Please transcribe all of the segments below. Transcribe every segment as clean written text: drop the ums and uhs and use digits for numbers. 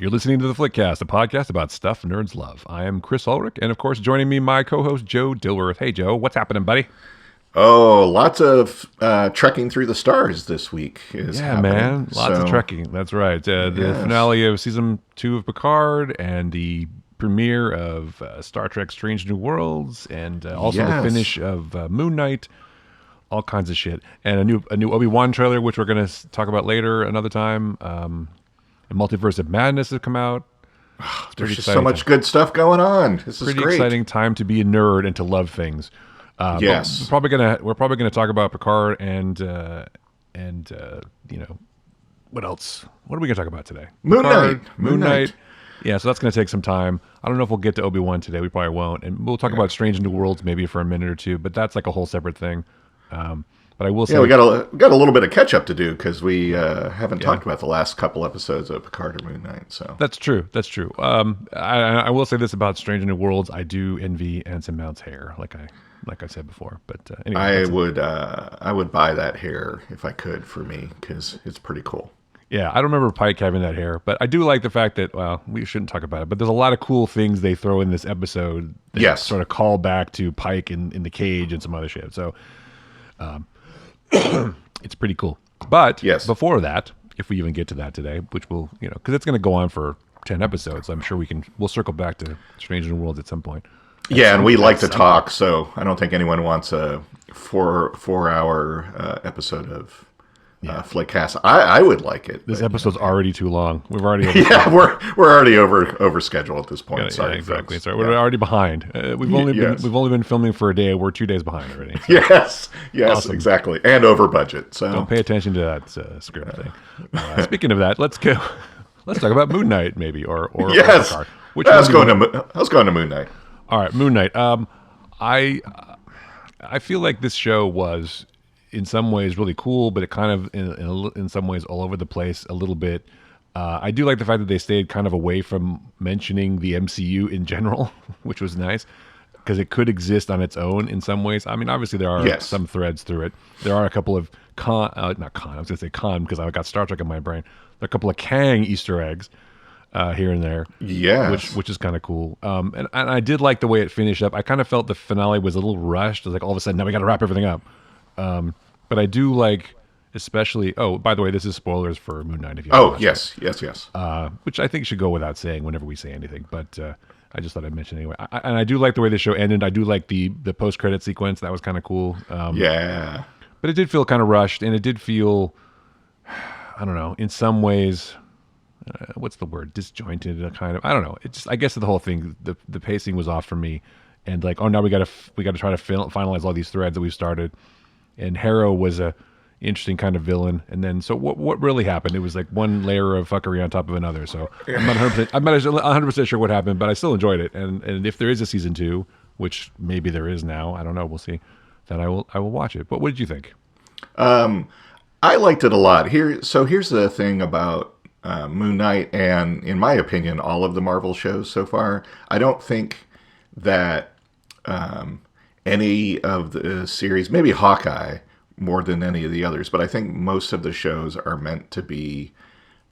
You're listening to The Flickcast, a podcast about stuff nerds love. I am Chris Ulrich, and of course, joining me, my co-host, Joe Dilworth. Hey, Joe, what's happening, buddy? Oh, lots of trekking through the stars this week is happening. Man, lots of trekking. That's right. The finale of Season 2 of Picard, and the premiere of Star Trek Strange New Worlds, and also the finish of Moon Knight. All kinds of shit. And a new Obi-Wan trailer, which we're going to talk about later another time. A Multiverse of Madness has come out. There's just so much good stuff going on. This is pretty great. Exciting time to be a nerd and to love things. Yes, we're probably gonna talk about Picard and you know, what else? What are we gonna talk about today? Moon Knight. Yeah, so that's gonna take some time. I don't know if we'll get to Obi-Wan today. We probably won't, and we'll talk about Strange New Worlds maybe for a minute or two. But that's like a whole separate thing. But I will say, we got a little bit of catch up to do because we haven't talked about the last couple episodes of Picard or Moon Knight. So that's true. I will say this about Strange New Worlds: I do envy Anson Mount's hair, like I said before. But anyway, I would buy that hair if I could for me because it's pretty cool. Yeah, I don't remember Pike having that hair, but I do like the fact that, well, we shouldn't talk about it, but there's a lot of cool things they throw in this episode that sort of call back to Pike in the cage and some other shit. So it's pretty cool. But before that, if we even get to that today, which we'll, because it's going to go on for 10 episodes, I'm sure we'll circle back to Strange New Worlds at some point. And we like to talk, so I don't think anyone wants a four-hour episode of Flickcast. I would like it. This episode's already too long. We've already we're already over schedule at this point. Sorry, exactly. Sorry, we're already behind. We've only been filming for a day. We're 2 days behind already. So. Yes, awesome. Exactly, and over budget. So don't pay attention to that script thing. Speaking of that, let's go. Let's talk about Moon Knight, maybe, or yes. Picard. I was going to Moon Knight. All right, Moon Knight. I feel like this show was, in some ways, really cool, but it kind of, in some ways, all over the place a little bit. I do like the fact that they stayed kind of away from mentioning the MCU in general, which was nice, because it could exist on its own in some ways. I mean, obviously there are some threads through it. There are a couple of I was going to say Khan because I got Star Trek in my brain. There are a couple of Kang Easter eggs here and there, which is kind of cool. And I did like the way it finished up. I kind of felt the finale was a little rushed. It was like all of a sudden, now we got to wrap everything up. But I do like, especially. Oh, by the way, this is spoilers for Moon Knight. If you yes. Which I think should go without saying whenever we say anything. But I just thought I'd mention anyway. And I do like the way the show ended. I do like the post credit sequence. That was kind of cool. But it did feel kind of rushed, and it did feel, I don't know, in some ways. What's the word? Disjointed, kind of. I don't know. It just, I guess the whole thing, the pacing was off for me, and like, oh, now we got to try to finalize all these threads that we've started. And Harrow was a interesting kind of villain, and then so what really happened? It was like one layer of fuckery on top of another. So I'm not 100% sure what happened, but I still enjoyed it. And if there is a season 2, which maybe there is now, I don't know. We'll see. Then I will watch it. But what did you think? I liked it a lot. Here's the thing about Moon Knight, and in my opinion, all of the Marvel shows so far. I don't think that any of the series, maybe Hawkeye more than any of the others, but I think most of the shows are meant to be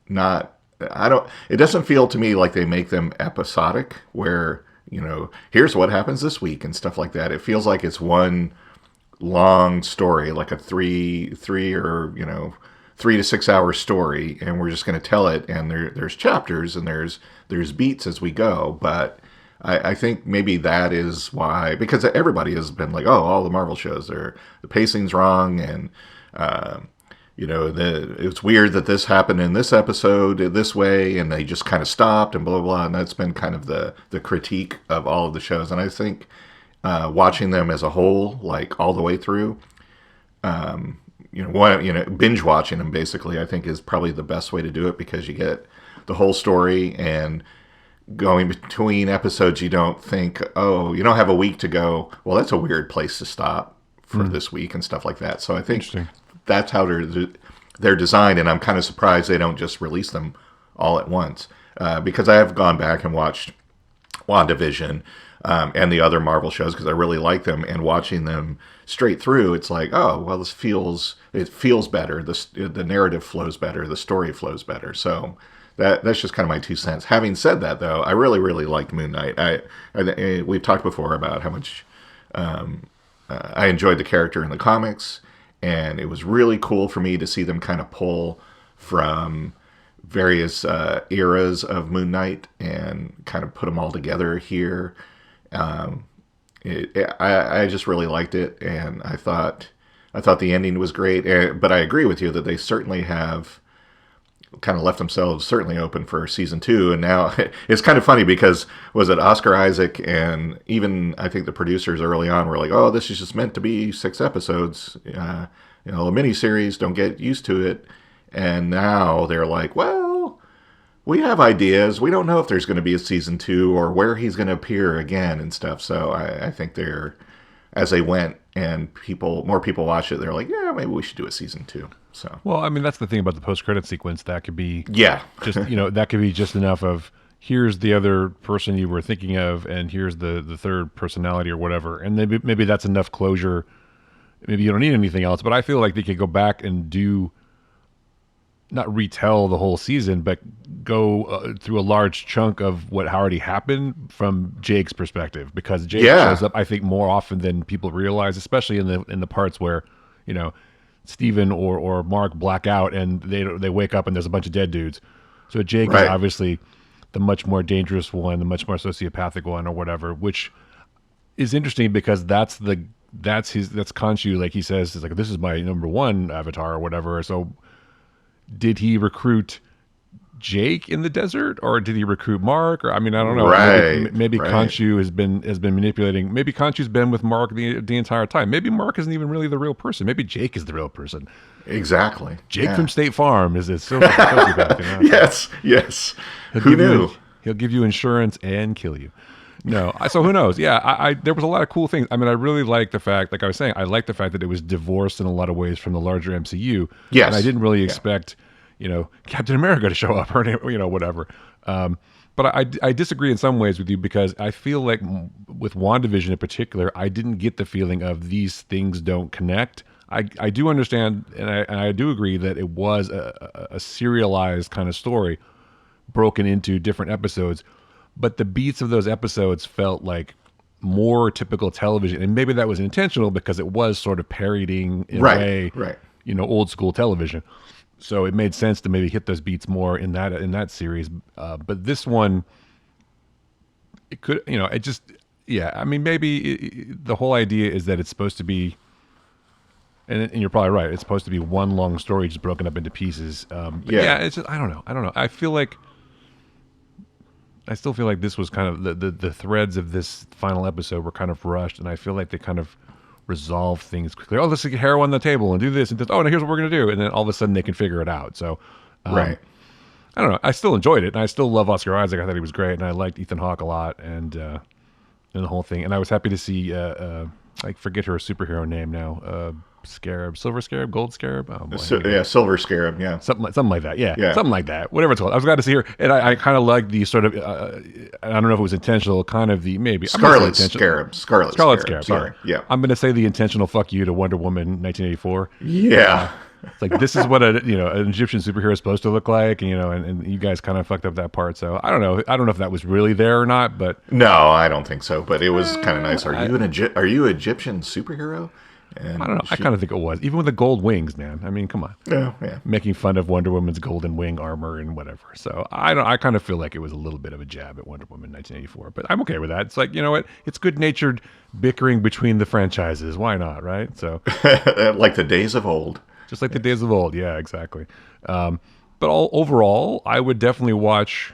it doesn't feel to me like they make them episodic where, here's what happens this week and stuff like that. It feels like it's one long story, like a three or 3 to 6 hour story, and we're just going to tell it, and there's chapters and there's beats as we go. But I think maybe that is why, because everybody has been like, oh, all the Marvel shows, the pacing's wrong, and it's weird that this happened in this episode this way, and they just kind of stopped and blah, blah, blah. And that's been kind of the critique of all of the shows. And I think watching them as a whole, like all the way through, binge watching them basically, I think is probably the best way to do it, because you get the whole story, and going between episodes, you don't think, oh, you don't have a week to go, well, that's a weird place to stop for this week and stuff like that. So I think that's how they're designed, and I'm kind of surprised they don't just release them all at once, because I have gone back and watched WandaVision and the other Marvel shows because I really like them, and watching them straight through, it's like, oh, well, it feels better. The narrative flows better. The story flows better. So that's just kind of my 2 cents. Having said that, though, I really, really liked Moon Knight. We've talked before about how much I enjoyed the character in the comics, and it was really cool for me to see them kind of pull from various eras of Moon Knight and kind of put them all together here. I just really liked it, and I thought the ending was great. But I agree with you that they certainly have kind of left themselves certainly open for season 2. And now it's kind of funny because was it Oscar Isaac and even I think the producers early on were like, oh, this is just meant to be 6 episodes, a mini series, don't get used to it. And now they're like, well, we have ideas. We don't know if there's going to be a season 2 or where he's going to appear again and stuff. So I think as they went and more people watch it, they're like, yeah, maybe we should do a season 2. So, well, I mean, that's the thing about the post-credit sequence. That could be, just that could be just enough of here's the other person you were thinking of, and here's the third personality or whatever, and maybe that's enough closure. Maybe you don't need anything else, but I feel like they could go back and not retell the whole season, but go through a large chunk of what already happened from Jake's perspective, because Jake shows up, I think, more often than people realize, especially in the parts where, Steven or Mark black out and they wake up and there's a bunch of dead dudes. So Jake is obviously the much more dangerous one, the much more sociopathic one or whatever, which is interesting because that's Khonshu, like he says, is like, this is my number one avatar or whatever. So did he recruit Jake in the desert, or did he recruit Mark? Or I mean, I don't know. Maybe Khonshu has been manipulating. Maybe Khonshu's been with Mark the entire time. Maybe Mark isn't even really the real person. Maybe Jake is the real person. Exactly. Jake from State Farm is a sociopath. Yes. Who knew? He'll give you insurance and kill you. No, so who knows? Yeah, there was a lot of cool things. I mean, I really like the fact, like I was saying, I like the fact that it was divorced in a lot of ways from the larger MCU. Yes. And I didn't really expect, Captain America to show up or, whatever. But I disagree in some ways with you, because I feel like with WandaVision in particular, I didn't get the feeling of these things don't connect. I do understand, and I do agree that it was a serialized kind of story broken into different episodes. But the beats of those episodes felt like more typical television, and maybe that was intentional because it was sort of parodying in a way, old school television. So it made sense to maybe hit those beats more in that series. But this one, it could, I mean, maybe the whole idea is that it's supposed to be, and you're probably right, it's supposed to be one long story just broken up into pieces. It's just, I don't know. I still feel like this was kind of the threads of this final episode were kind of rushed, and I feel like they kind of resolve things quickly. Oh, let's get heroin on the table and do this and this. Oh, now here's what we're going to do. And then all of a sudden they can figure it out. So, I don't know. I still enjoyed it, and I still love Oscar Isaac. I thought he was great, and I liked Ethan Hawke a lot, and the whole thing. And I was happy to see, I forget her superhero name now, Scarab, Silver Scarab, Gold Scarab. Oh, boy, Silver Scarab. Yeah, something like that. Yeah, something like that. Whatever it's called. I was glad to see her, and I kind of like the sort of. I don't know if it was intentional. Kind of the maybe Scarlet Scarab. Scarlet Scarab. Sorry. Yeah. I'm going to say the intentional fuck you to Wonder Woman 1984. Yeah. It's like, this is what an Egyptian superhero is supposed to look like, and you guys kind of fucked up that part. So I don't know if that was really there or not, but no, I don't think so. But it was kind of nice. Are you Egyptian superhero? And I don't know. I kind of think it was, even with the gold wings, man. I mean, come on. Yeah. Making fun of Wonder Woman's golden wing armor and whatever. So I kind of feel like it was a little bit of a jab at Wonder Woman 1984, but I'm okay with that. It's like, you know what? It's good-natured bickering between the franchises. Why not, right? So like the days of old. Just like the days of old. Yeah, exactly. But overall, I would definitely watch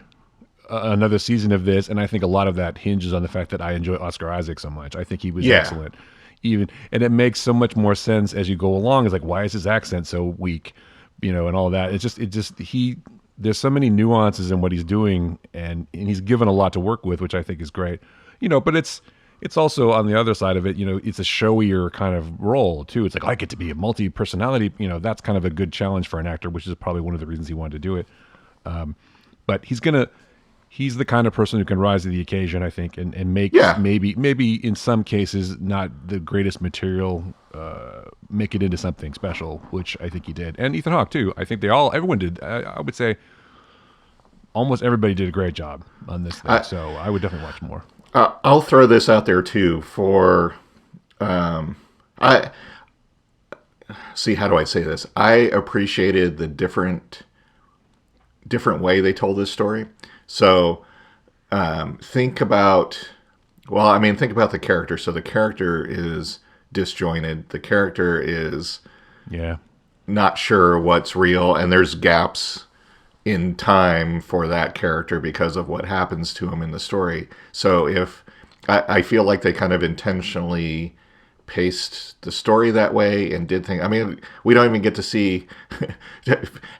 another season of this, and I think a lot of that hinges on the fact that I enjoy Oscar Isaac so much. I think he was excellent. And it makes so much more sense as you go along. It's like, why is his accent so weak, and all that. There's so many nuances in what he's doing, and he's given a lot to work with, which I think is great, but it's also on the other side of it, it's a showier kind of role too. It's like, I get to be a multi-personality, that's kind of a good challenge for an actor, which is probably one of the reasons he wanted to do it. But he's the kind of person who can rise to the occasion, I think, and make maybe in some cases not the greatest material, make it into something special, which I think he did. And Ethan Hawke too. I think everyone did. I would say almost everybody did a great job on this thing. So I would definitely watch more. I'll throw this out there too for I see, how do I say this? I appreciated the different way they told this story. So think about the character. So the character is disjointed. The character is not sure what's real, and there's gaps in time for that character because of what happens to him in the story. So if I feel like they kind of intentionally paced the story that way and did things. I mean, we don't even get to see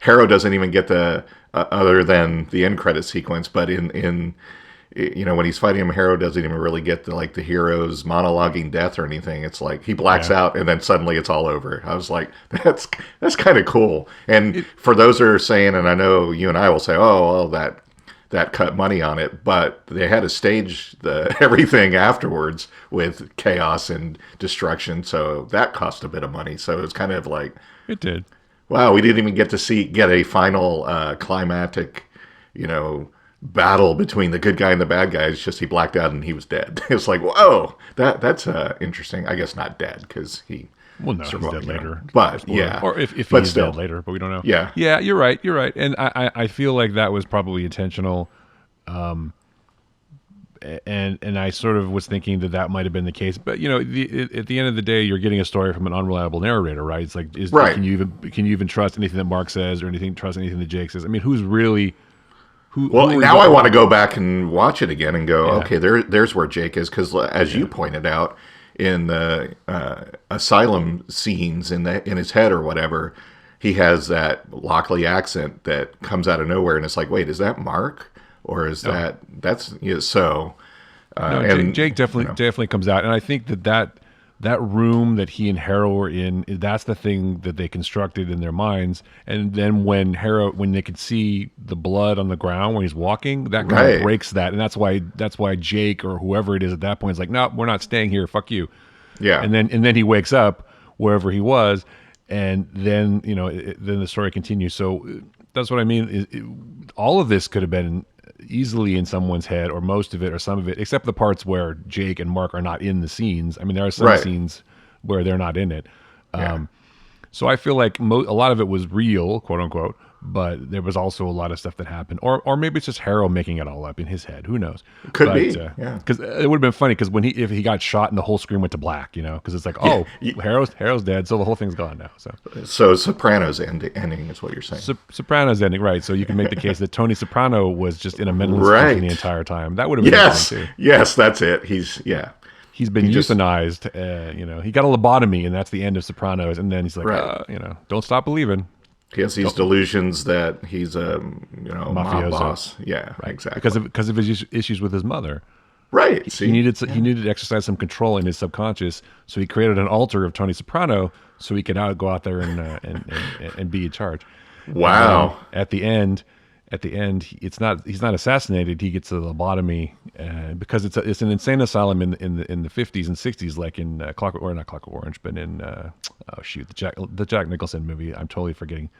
Harrow doesn't even get the other than the end credit sequence, but in when he's fighting him, Harrow doesn't even really get the hero's monologuing death or anything. It's like he blacks out and then suddenly it's all over. I was like, that's kind of cool. And for those that are saying, and I know you and I will say, oh, well, that cut money on it, but they had to stage everything afterwards with chaos and destruction, so that cost a bit of money. So it was kind of like, it did. Wow, we didn't even get a final climactic, battle between the good guy and the bad guy. It's just he blacked out and he was dead. It's like, whoa, that's interesting. I guess not dead because he. Well, no, he's dead later. But yeah, or if he's dead later, but we don't know. Yeah, you're right. And I feel like that was probably intentional. And I sort of was thinking that might have been the case, but at the end of the day, you're getting a story from an unreliable narrator, right? It's like, can you even trust anything that Mark says, or trust anything that Jake says? I mean, who's really now I want to go back and watch it again and go, okay, there's where Jake is, because as you pointed out in the asylum scenes in his head or whatever, he has that Lockley accent that comes out of nowhere, and it's like, wait, is that Mark? Or is that's so? And Jake definitely comes out, and I think that room that he and Harrow were in, that's the thing that they constructed in their minds. And then when they could see the blood on the ground when he's walking, that kind of breaks that, and that's why Jake or whoever it is at that point is like, no, we're not staying here. Fuck you. Yeah. And then he wakes up wherever he was, and then then the story continues. So that's what I mean. All of this could have been easily in someone's head, or most of it, or some of it, except the parts where Jake and Mark are not in the scenes. I mean, there are some scenes where they're not in it. So I feel like a lot of it was real, quote unquote, but there was also a lot of stuff that happened, or maybe it's just Harrow making it all up in his head. Who knows? Could be. Because it would have been funny because if he got shot and the whole screen went to black, because it's like, Harrow's dead, so the whole thing's gone now. So Sopranos ending is what you're saying. Sopranos ending, right? So you can make the case that Tony Soprano was just in a mental institution the entire time. That would have been interesting too. Yes, that's it. He's been euthanized. He got a lobotomy, and that's the end of Sopranos. And then he's like, don't stop believing. He has these delusions that he's a mob boss. Yeah, right. Exactly. Because of his issues with his mother. Right. He needed to exercise some control in his subconscious, so he created an alter of Tony Soprano so he could go out there and be in charge. Wow. At the end, he's not assassinated. He gets a lobotomy because it's an insane asylum in the 50s and 60s, like in not Clockwork Orange, but in the Jack Nicholson movie. I'm totally forgetting.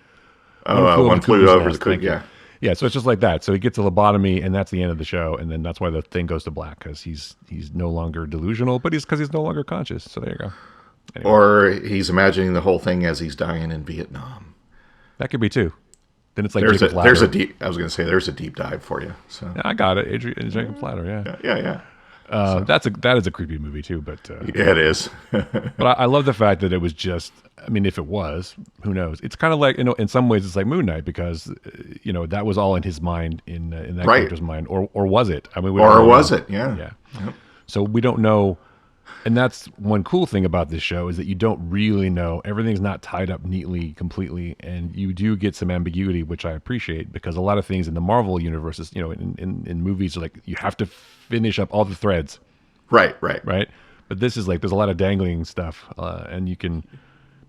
One Flew Over the Cuckoo's Nest. Yeah. So it's just like that. So he gets a lobotomy, and that's the end of the show. And then that's why the thing goes to black, because he's no longer delusional, but because he's no longer conscious. So there you go. Anyway. Or he's imagining the whole thing as he's dying in Vietnam. That could be too. Then it's like there's a deep. I was going to say there's a deep dive for you. So I got it, Jacob Platter. Yeah. That is a creepy movie too, but it is. But I love the fact that it was just. I mean, if it was, who knows? It's kind of like in some ways it's like Moon Knight, because that was all in his mind, in that character's mind, or was it? I mean, was it? Yeah. Yep. So we don't know. And that's one cool thing about this show, is that you don't really know. Everything's not tied up neatly, completely, and you do get some ambiguity, which I appreciate, because a lot of things in the Marvel universe, is, in movies, are like you have to finish up all the threads. Right. But this is like there's a lot of dangling stuff, and you can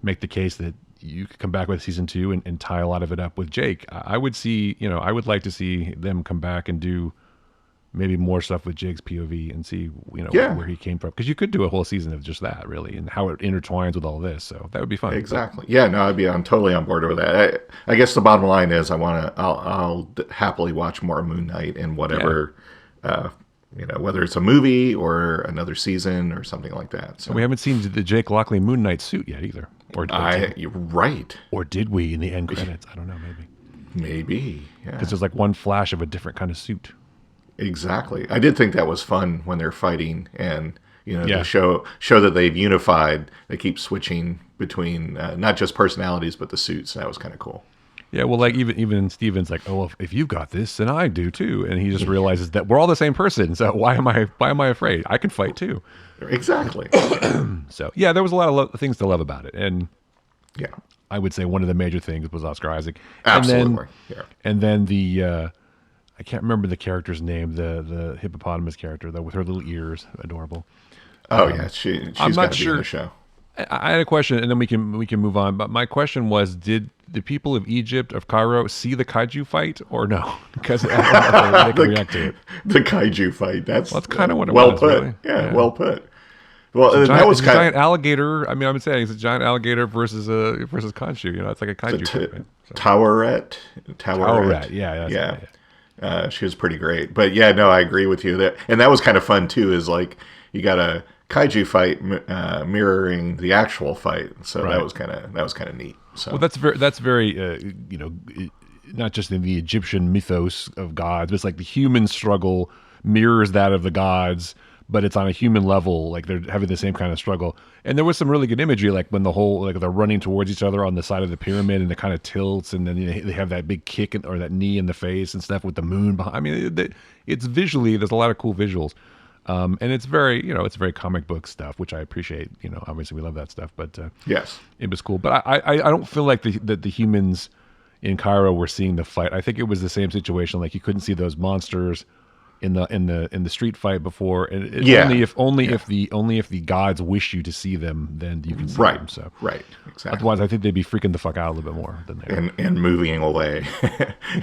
make the case that you could come back with season 2 and tie a lot of it up with Jake. I would like to see them come back and do maybe more stuff with Jake's POV and see where he came from, because you could do a whole season of just that, really, and how it intertwines with all this. So that would be fun. Exactly. Yeah. No, I'm totally on board with that. I guess the bottom line is I'll happily watch more Moon Knight in whatever. Whether it's a movie or another season or something like that. So we haven't seen the Jake Lockley Moon Knight suit yet either. You're right. Or did we in the end credits? I don't know. Maybe. Yeah. Because there's like one flash of a different kind of suit. Exactly. I did think that was fun when they're fighting, and to show that they've unified. They keep switching between not just personalities but the suits. And that was kind of cool. Yeah, well, like even Steven's like, oh, if you've got this, then I do too, and he just realizes that we're all the same person. So why am I afraid? I can fight too. Exactly. So yeah, there was a lot of things to love about it, and yeah, I would say one of the major things was Oscar Isaac. Absolutely. And then the I can't remember the character's name, the hippopotamus character though, with her little ears, adorable. Oh yeah, she's got to be in the show. I had a question, and then we can move on. But my question was, did the people of Egypt, of Cairo, see the kaiju fight or no? Because I don't know if they can react to it. The kaiju fight. That's kind of what it well was. Put. Really. Yeah, well put. Well, that was kind of giant alligator. I mean, I'm saying it's a giant alligator versus Khonshu. It's like a kaiju fight. Right? Taweret. Yeah. She was pretty great. But yeah, no, I agree with you. That was kind of fun too. Is like you got a kaiju fight mirroring the actual fight, so that was kind of neat. So well, that's very not just in the Egyptian mythos of gods, but it's like the human struggle mirrors that of the gods, but it's on a human level. Like they're having the same kind of struggle, and there was some really good imagery, like when they're running towards each other on the side of the pyramid, and it kind of tilts, and then they have that big kick or that knee in the face and stuff with the moon behind. I mean, it's visually there's a lot of cool visuals. And it's very, it's very comic book stuff, which I appreciate. Obviously we love that stuff, but yes, it was cool. But I don't feel like the humans in Cairo were seeing the fight. I think it was the same situation. Like you couldn't see those monsters in the street fight before. And only if the gods wish you to see them, then you can see them. So exactly. Otherwise, I think they'd be freaking the fuck out a little bit more than they are. And moving away.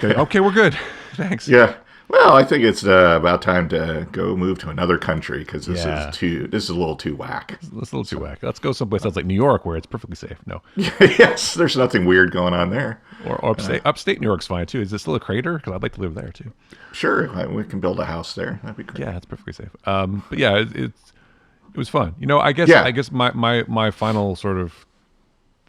Okay, we're good. Thanks. Yeah. Well, I think it's about time to go move to another country because this is a little too whack. It's a little too whack. Let's go someplace else like New York where it's perfectly safe. No. Yes, there's nothing weird going on there. Or upstate New York's fine too. Is it still a crater? Because I'd like to live there too. Sure, we can build a house there. That'd be great. Yeah, it's perfectly safe. But yeah, it was fun. I guess my final sort of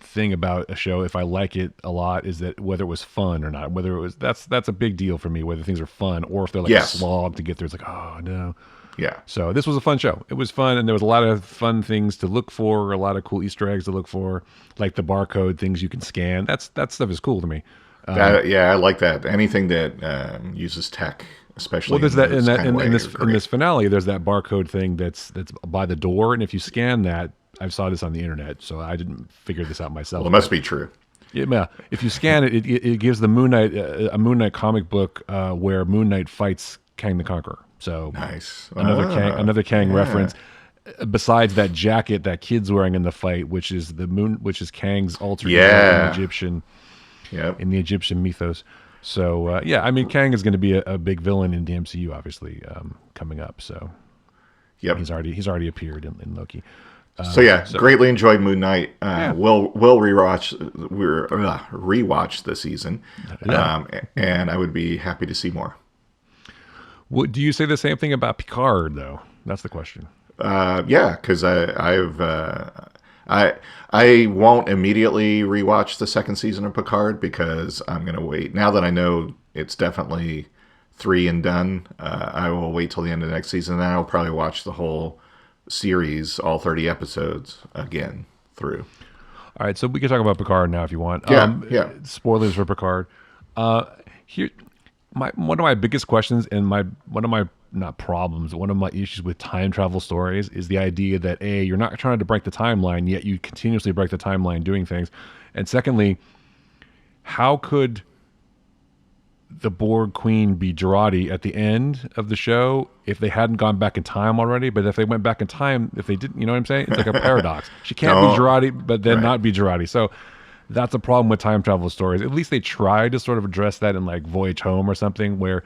thing about a show, if I like it a lot, is that whether it was fun or not, whether it was that's a big deal for me, whether things are fun or if they're like a slog to get through. It's like, oh no. Yeah. So this was a fun show. It was fun, and there was a lot of fun things to look for, a lot of cool Easter eggs to look for, like the barcode things you can scan. That stuff is cool to me. I like that. Anything that uses tech, especially. Well, there's that in this finale. There's that barcode thing that's by the door, and if you scan that, I saw this on the internet, so I didn't figure this out myself. Well, it must be true. Yeah, if you scan it, it gives the Moon Knight a Moon Knight comic book where Moon Knight fights Kang the Conqueror. So nice. Another Kang reference. Besides that jacket that kid's wearing in the fight, which is Kang's alter ego in Egyptian. Yep. In the Egyptian mythos. So I mean, Kang is going to be a big villain in the MCU, obviously, coming up. So he's already appeared in Loki. Greatly enjoyed Moon Knight. We'll rewatch the season, and I would be happy to see more. Do you say the same thing about Picard though? That's the question. Because I won't immediately rewatch the second season of Picard because I'm going to wait. Now that I know it's definitely 3 and done, I will wait till the end of the next season, and then I'll probably watch the whole series, all 30 episodes, again through. All right, so we can talk about Picard now if you want. Spoilers for Picard. Here, one of my biggest questions and one of my issues with time travel stories is the idea that you're not trying to break the timeline, yet you continuously break the timeline doing things, and secondly, how could the Borg Queen be Jurati at the end of the show if they hadn't gone back in time already? But if they went back in time, if they didn't, you know what I'm saying? It's like a paradox. She can't be Jurati, but then not be Jurati. So that's a problem with time travel stories. At least they try to sort of address that in like Voyage Home or something, where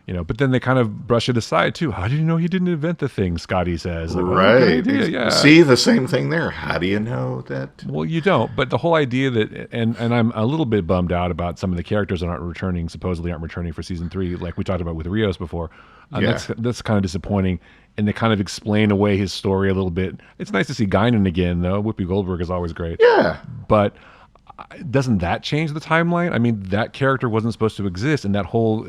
But then they kind of brush it aside too. How do you know he didn't invent the thing? Scotty says, like, right. Oh, good idea. Yeah. See, the same thing there. How do you know that? Well, you don't. But the whole idea that, and I'm a little bit bummed out about some of the characters that supposedly aren't returning for season 3, like we talked about with Rios before. That's kind of disappointing. And they kind of explain away his story a little bit. It's nice to see Guinan again, though. Whoopi Goldberg is always great. Yeah. But doesn't that change the timeline? I mean, that character wasn't supposed to exist, and that whole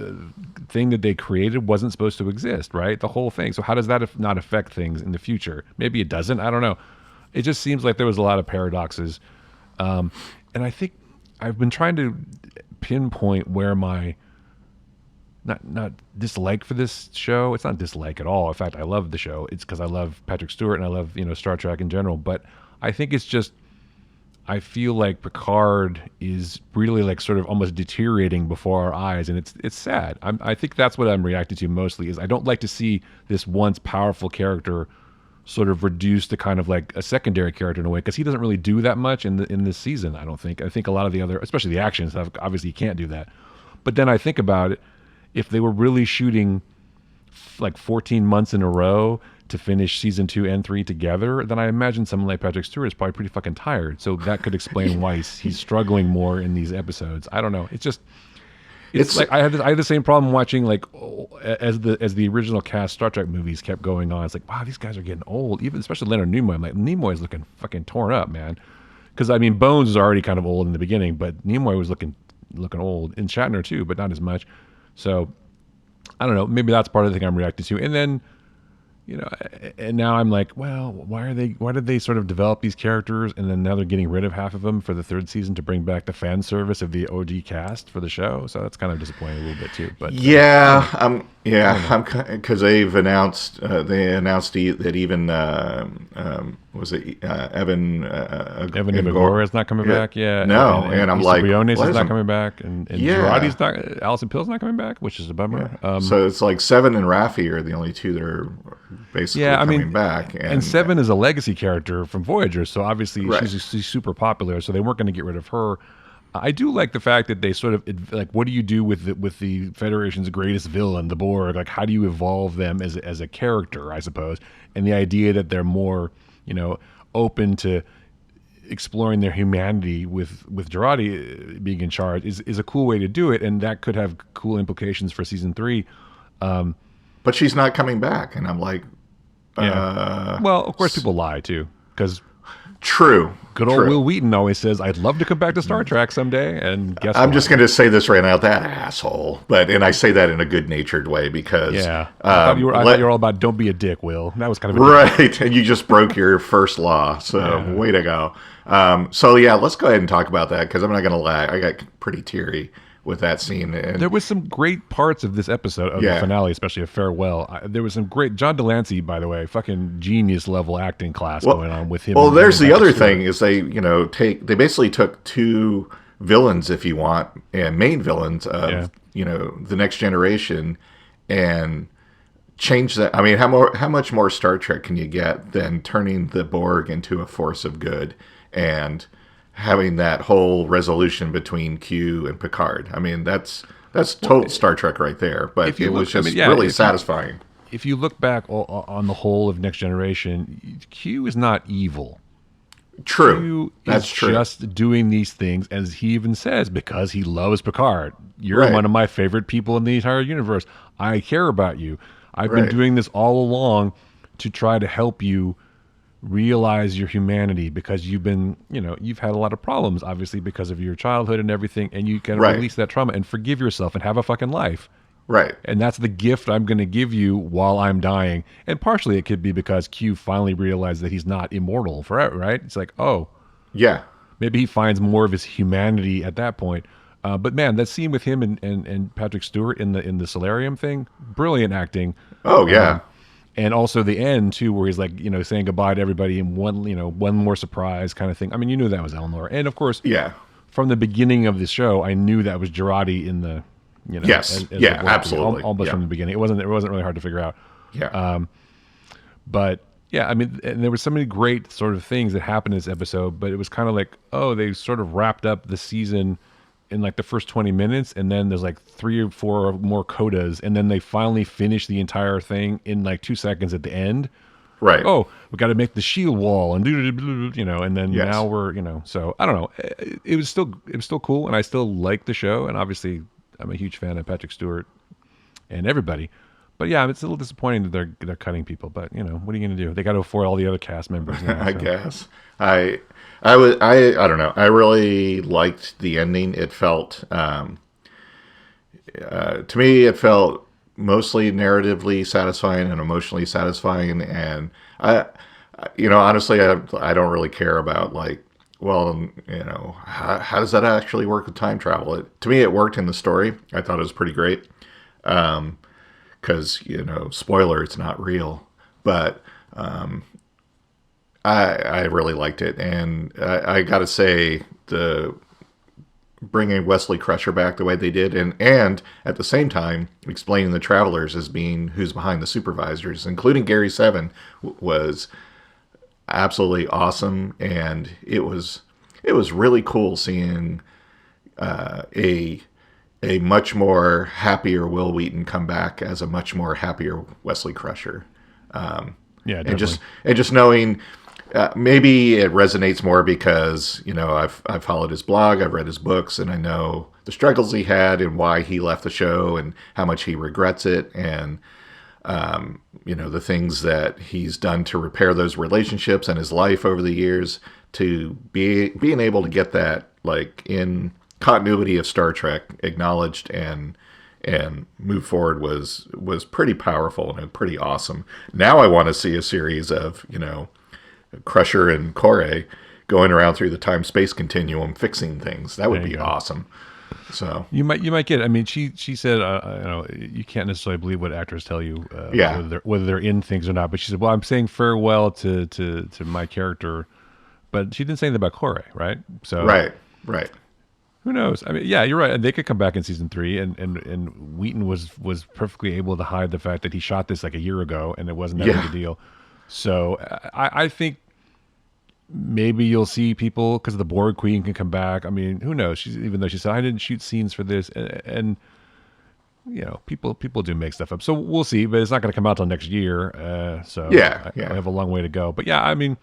thing that they created wasn't supposed to exist, right? The whole thing. So how does that not affect things in the future? Maybe it doesn't. I don't know. It just seems like there was a lot of paradoxes. And I think I've been trying to pinpoint where my not dislike for this show. It's not dislike at all. In fact, I love the show. It's because I love Patrick Stewart and I love Star Trek in general. But I think it's just I feel like Picard is really like sort of almost deteriorating before our eyes, and it's sad. I think that's what I'm reacting to mostly. Is I don't like to see this once powerful character sort of reduced to kind of like a secondary character in a way, because he doesn't really do that much in this season. I don't think. I think a lot of the other, especially the action stuff, obviously you can't do that. But then I think about it, if they were really shooting like 14 months in a row to finish season 2 and 3 together, then I imagine someone like Patrick Stewart is probably pretty fucking tired. So that could explain why he's struggling more in these episodes. I don't know. It's like I had the same problem watching like as the original cast Star Trek movies kept going on. It's like, wow, these guys are getting old. Even especially Leonard Nimoy. I'm like, Nimoy's looking fucking torn up, man. Because I mean, Bones was already kind of old in the beginning, but Nimoy was looking old, and Shatner too, but not as much. So I don't know. Maybe that's part of the thing I'm reacting to. And then, and now I'm like, well, why did they sort of develop these characters, and then now they're getting rid of half of them for the 3rd season to bring back the fan service of the OG cast for the show? So that's kind of disappointing a little bit too. But because they've announced that even was it Evan Igor is not coming back? Yeah, no, and I'm like, Briones is not coming back, and Girardi's not. Alison Pill's not coming back, which is a bummer. Yeah. So it's like Seven and Raffi are the only two that are basically coming back, and Seven is a legacy character from Voyager, so obviously she's super popular. So they weren't going to get rid of her. I do like the fact that they sort of like, what do you do with the Federation's greatest villain, the Borg? Like, how do you evolve them as a character, I suppose? And the idea that they're more, open to exploring their humanity with Girardi being in charge is a cool way to do it, and that could have cool implications for season 3. But she's not coming back, and I'm like, well, of course, people lie too, because. True. Good old Will Wheaton always says, "I'd love to come back to Star Trek someday." And guess I'm just going to say this right now, that asshole. And I say that in a good-natured way because I thought you were all about don't be a dick, Will. That was kind of right, and you just broke your first law. So way to go. Let's go ahead and talk about that because I'm not going to lie. I got pretty teary with that scene. And there was some great parts of this episode of the finale, especially of Farewell. There was some great John Delancey, by the way, fucking genius level acting class going on with him. Well, there's the other thing is they basically took 2 villains, if you want, and main villains of the Next Generation, and changed that. I mean, how much more Star Trek can you get than turning the Borg into a force of good and having that whole resolution between Q and Picard? I mean, that's total Star Trek right there. But it was just really satisfying. If you look back on the whole of Next Generation, Q is not evil. True. That's true. Just doing these things, as he even says, because he loves Picard. You're one of my favorite people in the entire universe. I care about you. I've been doing this all along to try to help you realize your humanity, because you've been, you've had a lot of problems, obviously, because of your childhood and everything, and you can release that trauma and forgive yourself and have a fucking life. Right. And that's the gift I'm going to give you while I'm dying. And partially it could be because Q finally realized that he's not immortal forever, right? It's like, oh. Yeah. Maybe he finds more of his humanity at that point. But man, that scene with him and Patrick Stewart in the solarium thing, brilliant acting. Oh, yeah. And also the end too, where he's like, saying goodbye to everybody and one more surprise kind of thing. I mean, you knew that was Eleanor, and of course, from the beginning of the show, I knew that was Girardi in the, yes, absolutely, almost from the beginning. It wasn't really hard to figure out. Yeah. But yeah, I mean, and there were so many great sort of things that happened in this episode, but it was kind of like, oh, they sort of wrapped up the season in like the first 20 minutes, and then there's like 3 or 4 more codas, and then they finally finish the entire thing in like 2 seconds at the end. Like, Right. oh, we got to make the shield wall and and then Yes. now we're, so I don't know. It was still cool, and I still like the show, and obviously I'm a huge fan of Patrick Stewart and everybody. But yeah, it's a little disappointing that they're cutting people. But what are you going to do? They got to afford all the other cast members now. I guess. I don't know. I really liked the ending. It felt to me, it felt mostly narratively satisfying and emotionally satisfying. And honestly, I don't really care about like, well, how does that actually work with time travel? To me, it worked in the story. I thought it was pretty great. Because spoiler, it's not real, but I really liked it, and I got to say the bringing Wesley Crusher back the way they did, and at the same time explaining the Travelers as being who's behind the supervisors, including Gary Seven, was absolutely awesome, and it was really cool seeing a much more happier Will Wheaton come back as a much more happier Wesley Crusher. Yeah, definitely. And just knowing maybe it resonates more because I've followed his blog, I've read his books, and I know the struggles he had and why he left the show and how much he regrets it, and the things that he's done to repair those relationships and his life over the years. To being able to get that like in continuity of Star Trek acknowledged and move forward was pretty powerful and pretty awesome. Now I want to see a series of Crusher and Kore going around through the time space continuum fixing things. That would be awesome. So you might get it. I mean, she said you can't necessarily believe what actors tell you whether they're in things or not. But she said, well, I'm saying farewell to my character, but she didn't say anything about Kore, right? So right. Who knows? I mean, yeah, you're right. They could come back in season 3, and Wheaton was perfectly able to hide the fact that he shot this like a year ago, and it wasn't that big a deal. So I think maybe you'll see people because the Borg Queen can come back. I mean, who knows? Even though she said I didn't shoot scenes for this, and people do make stuff up. So we'll see, but it's not going to come out till next year. I have a long way to go. But yeah, I mean,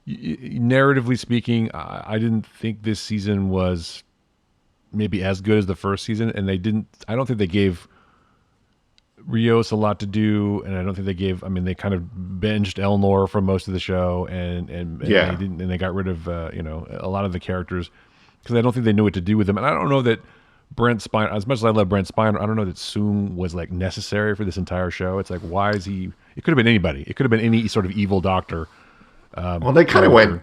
narratively speaking, I didn't think this season was maybe as good as the first season, and I don't think they gave Rios a lot to do, and I don't think they gave. I mean, they kind of binged Elnor for most of the show, and they got rid of a lot of the characters because I don't think they knew what to do with them. And I don't know that Brent Spiner, as much as I love Brent Spiner, I don't know that Soong was like necessary for this entire show. It's like, why is he? It could have been anybody. It could have been any sort of evil doctor. Well, they kind of went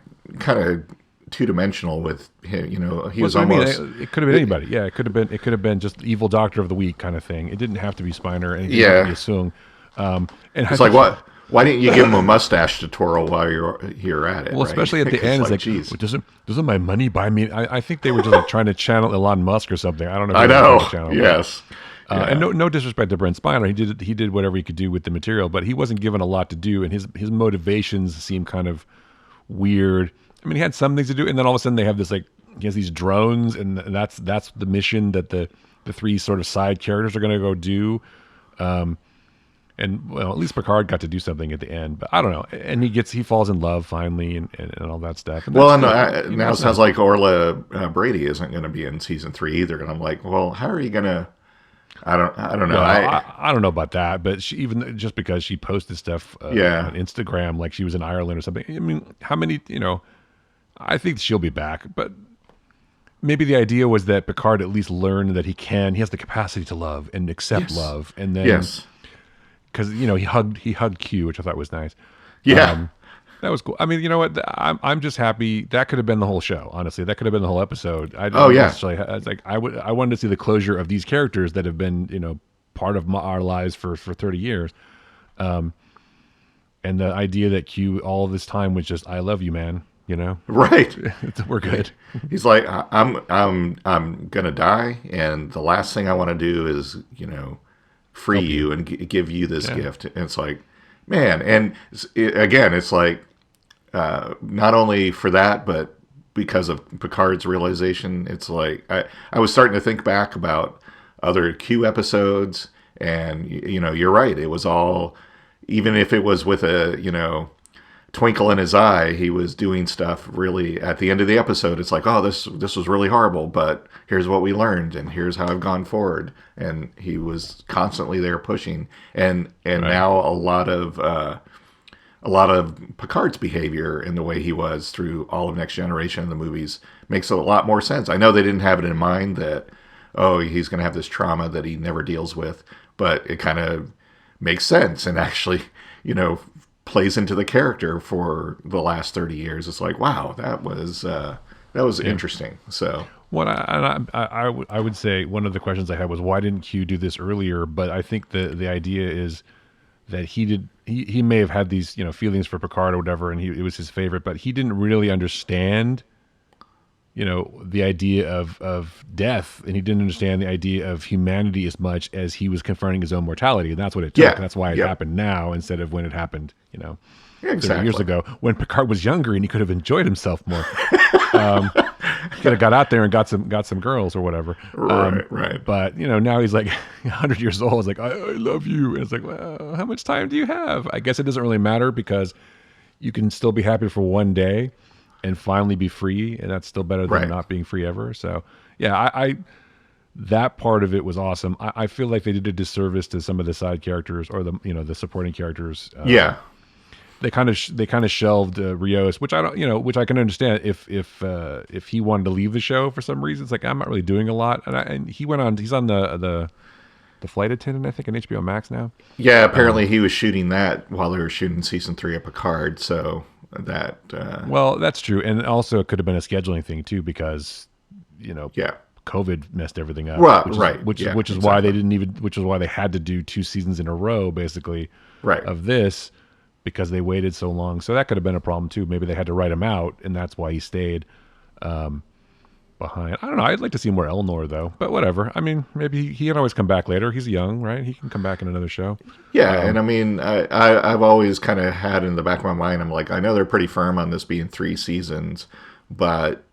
two-dimensional with him. He was almost. It could have been anybody. Yeah, it could have been just evil doctor of the week kind of thing. It didn't have to be Spiner, and it didn't have to be Soong. And it's like, what? Why didn't you give him a mustache tutorial while you're at it? Well, right? Especially at the end, it's like, well, doesn't my money buy me? I think they were just like trying to channel Elon Musk or something. I don't know. I know. Yes. And no disrespect to Brent Spiner, he did whatever he could do with the material, but he wasn't given a lot to do, and his motivations seemed kind of weird. I mean, he had some things to do, and then all of a sudden they have this, like, he has these drones, and that's the mission that the 3 sort of side characters are going to go do. And well, at least Picard got to do something at the end, but I don't know. And he falls in love finally, and all that stuff. And now it sounds like Orla Brady isn't going to be in season 3 either, and I'm like, well, how are you going to? I don't know. Well, I don't know about that, but even just because she posted stuff on Instagram like she was in Ireland or something. I mean, how many? I think she'll be back, but maybe the idea was that Picard at least learned that he has the capacity to love and accept love, and then because he hugged Q, which I thought was nice. Yeah. That was cool. I mean, you know what? I'm just happy. That could have been the whole show. Honestly, that could have been the whole episode. I wanted to see the closure of these characters that have been, part of our lives for 30 years. And the idea that Q all this time was just, I love you, man. Right. We're good. He's like, I'm gonna die, and the last thing I want to do is, free you and give you this gift. And it's like, man, and again, it's like. Not only for that, but because of Picard's realization. It's like I was starting to think back about other Q episodes, and you're right. It was all, even if it was with a twinkle in his eye, he was doing stuff really at the end of the episode. It's like, oh, this was really horrible, but here's what we learned, and here's how I've gone forward. And he was constantly there pushing, and right. Now a lot of Picard's behavior and the way he was through all of Next Generation in the movies makes a lot more sense. I know they didn't have it in mind that, oh, he's going to have this trauma that he never deals with, but it kind of makes sense and actually, plays into the character for the last 30 years. It's like, wow, that was interesting. So what I would say one of the questions I had was, why didn't Q do this earlier? But I think the idea is that he may have had these feelings for Picard or whatever, and it was his favorite, but he didn't really understand the idea of death, and he didn't understand the idea of humanity as much as he was confronting his own mortality, and that's what it took. Yeah. And that's why it happened now instead of when it happened, exactly. 30 years ago, when Picard was younger and he could have enjoyed himself more. He could have got out there and got some girls or whatever. Right. But now he's like 100 years old. It's like, I love you. And it's like, well, how much time do you have? I guess it doesn't really matter, because you can still be happy for one day and finally be free, and that's still better than not being free ever. So yeah, I that part of it was awesome. I feel like they did a disservice to some of the side characters, or the supporting characters. They kind of shelved Rios, which I don't, which I can understand if he wanted to leave the show for some reason. It's like, I'm not really doing a lot, and he went on. He's on the flight attendant, I think, on HBO Max now. Yeah, apparently he was shooting that while they were shooting season 3 of Picard. So that well, that's true, and also it could have been a scheduling thing too, because COVID messed everything up. Which is why they didn't even. Which is why they had to do 2 seasons in a row, basically, of this, because they waited so long. So that could have been a problem too. Maybe they had to write him out, and that's why he stayed behind. I don't know. I'd like to see more Elnor though, but whatever. I mean, maybe he can always come back later. He's young, right? He can come back in another show. Yeah, and I mean, I've always kind of had in the back of my mind, I'm like, I know they're pretty firm on this being 3 seasons, but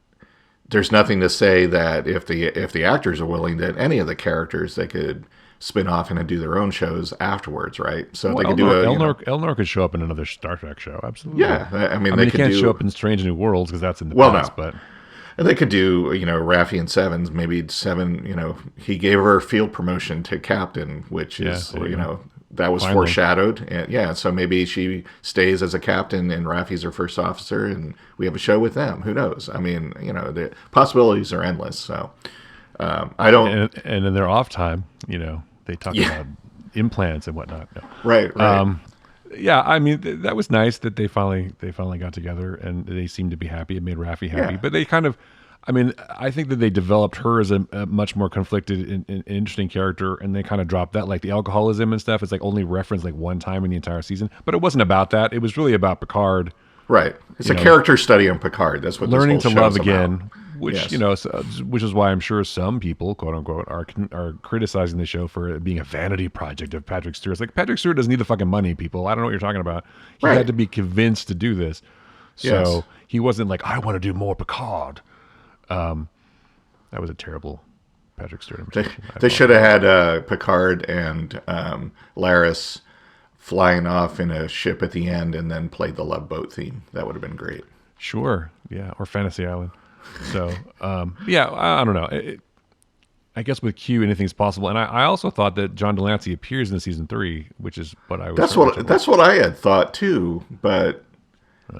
there's nothing to say that if the actors are willing, that any of the characters they could spin off and do their own shows afterwards, right? So they could Elnor could show up in another Star Trek show, absolutely. Yeah, I mean, he can't show up in Strange New Worlds because that's in the past, but. And they could do, Raffi and Sevens. Maybe Seven, he gave her a field promotion to captain, which is, that was finally foreshadowed. And so maybe she stays as a captain and Raffi's her first officer, and we have a show with them. Who knows? I mean, the possibilities are endless. So I don't. And in their off time, they talk about implants and whatnot. No. Right. Yeah, I mean, that was nice that they finally got together and they seemed to be happy. It made Raffi happy. Yeah. But they kind of, I think that they developed her as a much more conflicted and interesting character, and they kind of dropped that, like the alcoholism and stuff. It's like only referenced like one time in the entire season. But it wasn't about that. It was really about Picard. Right. It's a character study on Picard. That's what learning this whole to love show's again. About. Which which is why I'm sure some people, quote unquote, are criticizing the show for it being a vanity project of Patrick Stewart. It's like, Patrick Stewart doesn't need the fucking money, people. I don't know what you're talking about. He had to be convinced to do this, so he wasn't like, I want to do more Picard. That was a terrible Patrick Stewart imitation. They should have had Picard and Laris flying off in a ship at the end, and then played the Love Boat theme. That would have been great. Sure, yeah, or Fantasy Island. So, I don't know. I guess with Q, anything's possible. And I also thought that John Delancey appears in season 3, which is what I was. That's what I had thought too, but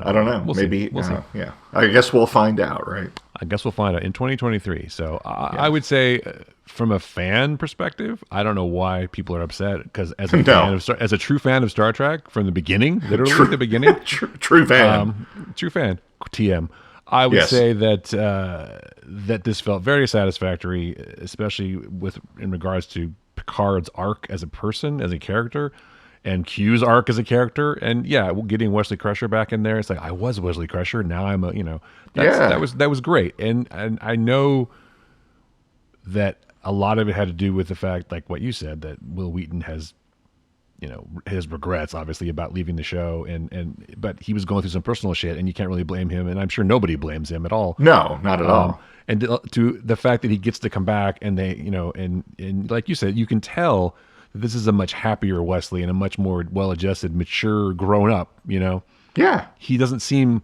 I don't know. Maybe we'll see. Yeah. I guess we'll find out, right? I guess we'll find out in 2023. So I would say, from a fan perspective, I don't know why people are upset, because as a true fan of Star Trek from the beginning, literally the beginning, true fan, TM. I would say that that this felt very satisfactory, especially in regards to Picard's arc as a person, as a character, and Q's arc as a character. And getting Wesley Crusher back in there, it's like, I was Wesley Crusher, now I'm that was great. And I know that a lot of it had to do with the fact, like what you said, that Will Wheaton has his regrets obviously about leaving the show, but he was going through some personal shit, and you can't really blame him, and I'm sure nobody blames him at all. No, not at all. And to the fact that he gets to come back, and they, and like you said, you can tell that this is a much happier Wesley and a much more well-adjusted, mature, grown up. Yeah, he doesn't seem.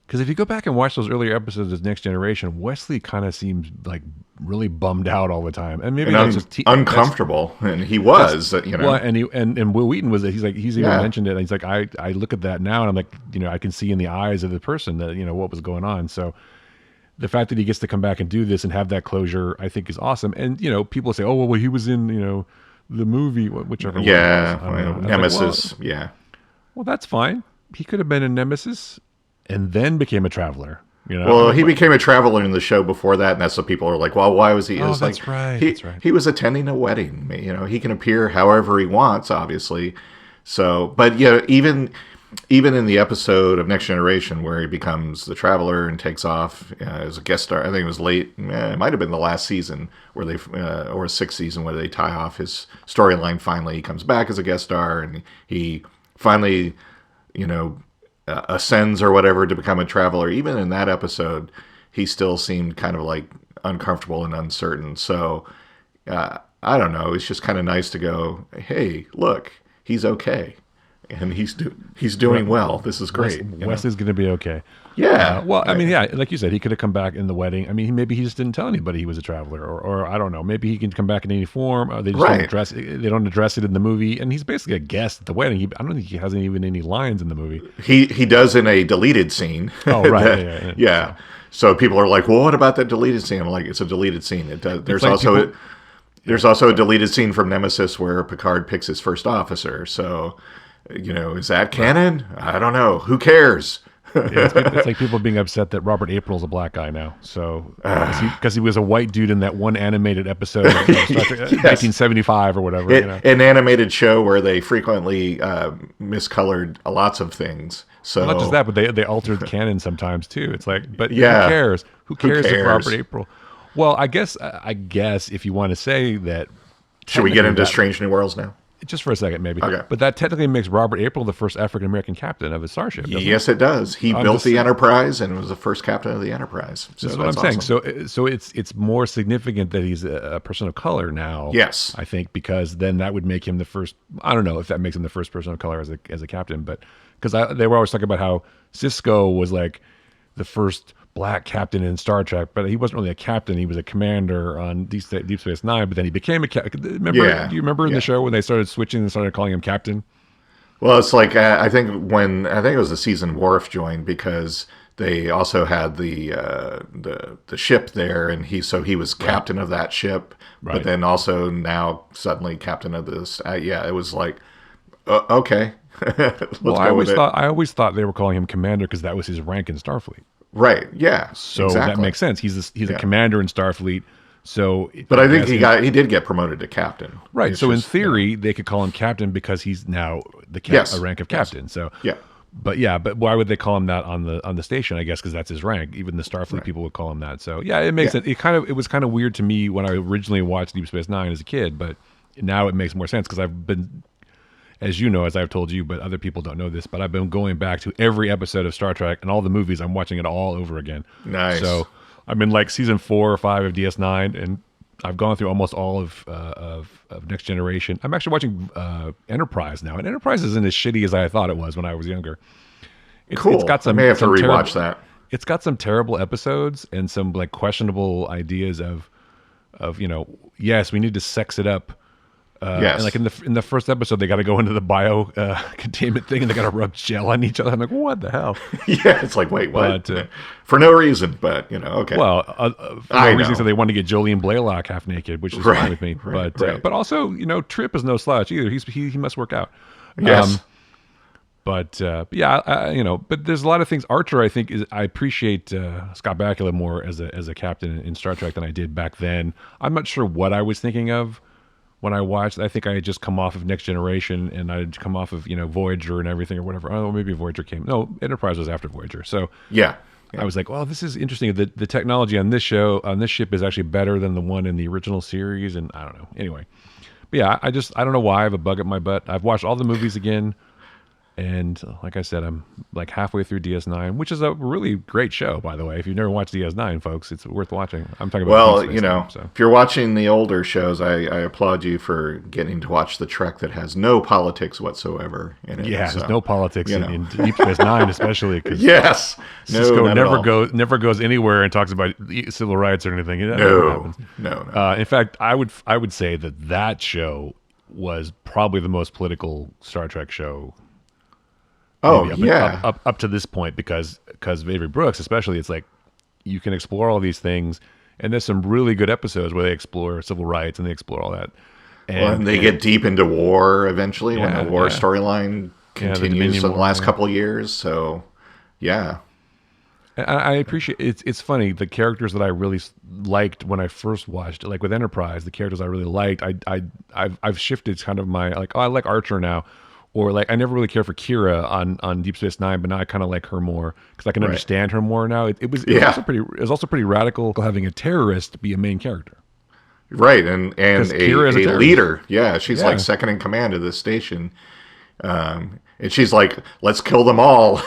Because if you go back and watch those earlier episodes of Next Generation, Wesley kind of seems like really bummed out all the time, and maybe that's just uncomfortable. And he was, Well, and Will Wheaton was. He's even mentioned it. And he's like, I look at that now, and I'm like, I can see in the eyes of the person that what was going on. So the fact that he gets to come back and do this and have that closure, I think, is awesome. And people say, oh well, he was in the movie, whichever. Nemesis. Well, that's fine. He could have been in Nemesis and then became a traveler. Well, he became a traveler in the show before that, and that's what people are like, well, why was he? Oh, that's right. He was attending a wedding. He can appear however he wants, obviously. So, but even in the episode of Next Generation where he becomes the traveler and takes off as a guest star, I think it was late. It might have been the last season where they, or sixth season where they tie off his storyline. Finally, he comes back as a guest star, and he finally, ascends or whatever to become a traveler. Even in that episode, he still seemed kind of like uncomfortable and uncertain. So I don't know. It's just kind of nice to go, hey, look, he's okay, and he's doing well. This is great. Wesley's going to be okay. Yeah. I mean, like you said, he could have come back in the wedding. I mean, maybe he just didn't tell anybody he was a traveler, or I don't know. Maybe he can come back in any form. They just don't address it. They don't address it in the movie, and he's basically a guest at the wedding. I don't think he has even any lines in the movie. He does in a deleted scene. Oh, right. Yeah. So people are like, well, what about that deleted scene? I'm like, it's a deleted scene. There's also a deleted scene from Nemesis where Picard picks his first officer. So, is that canon? I don't know. Who cares? It's like people being upset that Robert April's a black guy now. So because he was a white dude in that one animated episode of Star Trek, 1975 or whatever. An animated show where they frequently miscolored lots of things. So not just that, but they altered canon sometimes too. It's like, but who cares? Who cares if Robert April? Well, I guess if you want to say that, should we get into Strange New Worlds now? Just for a second, maybe. Okay. But that technically makes Robert April the first African-American captain of a starship, doesn't it? It does. He built the Enterprise and was the first captain of the Enterprise. So that's what I'm saying. So it's more significant that he's a person of color now. Yes. I think, because then that would make him the first. I don't know if that makes him the first person of color as a captain, but because they were always talking about how Sisko was like the first black captain in Star Trek, but he wasn't really a captain. He was a commander on Deep Space Nine, but then he became a captain. Do you remember in the show when they started switching and started calling him captain? Well, it's like I think it was the season Worf joined, because they also had the ship there, and he was captain of that ship, but then also now suddenly captain of this. It was like, okay. I always thought they were calling him commander because that was his rank in Starfleet. Right. Yeah. So that makes sense. He's a commander in Starfleet. So, but I think he did get promoted to captain. Right. So in theory, they could call him captain because he's now a rank of captain. So but why would they call him that on the station? I guess because that's his rank. Even the Starfleet people would call him that. So it makes sense. It was kind of weird to me when I originally watched Deep Space Nine as a kid, but now it makes more sense because I've been, as you know, as I've told you, but other people don't know this, but I've been going back to every episode of Star Trek and all the movies. I'm watching it all over again. Nice. So I'm in like season 4 or 5 of DS9, and I've gone through almost all of Next Generation. I'm actually watching Enterprise now, and Enterprise isn't as shitty as I thought it was when I was younger. Cool. It's got some, I may have to rewatch that. It's got some terrible episodes and some like questionable ideas of yes, we need to sex it up. And like in the first episode, they got to go into the bio containment thing, and they got to rub gel on each other. I'm like, what the hell? It's like, wait, what? But, for no reason, but okay. Well, for no reason, so they wanted to get Jolene Blaylock half naked, which is fine with me. But also, Trip is no slouch either. He must work out. Yes. But there's a lot of things. Archer, I think, I appreciate Scott Bakula more as a captain in Star Trek than I did back then. I'm not sure what I was thinking of when I watched. I think I had just come off of Next Generation, and I had come off of Voyager and everything or whatever. Oh, maybe Voyager came. No, Enterprise was after Voyager. So I was like, well, this is interesting. The technology on this ship is actually better than the one in the original series, and I don't know. Anyway, But yeah, I don't know why I have a bug at my butt. I've watched all the movies again. And like I said, I'm like halfway through DS9, which is a really great show, by the way. If you've never watched DS9, folks, it's worth watching. I'm talking about Well, Deep Space Nine, so. if you're watching the older shows, I applaud you for getting to watch the Trek that has no politics whatsoever in it. Yeah, there's no politics in Deep Space Nine, especially because yes, Cisco never goes anywhere and talks about civil rights or anything. That never happens. No. In fact, I would say that show was probably the most political Star Trek show. Oh, up to this point, because of Avery Brooks, especially, it's like you can explore all these things, and there's some really good episodes where they explore civil rights and they explore all that. And they get deep into war eventually when the war storyline continues in the last couple of years. So, yeah. I appreciate it. It's funny, the characters that I really liked when I first watched it, like with Enterprise, the characters I really liked, I've shifted kind of my like, I like Archer now. Or like, I never really cared for Kira on Deep Space Nine, but now I kind of like her more because I can understand her more now. It was also pretty radical having a terrorist be a main character. Right, and a leader. Yeah, she's like second in command of this station. And she's like, let's kill them all,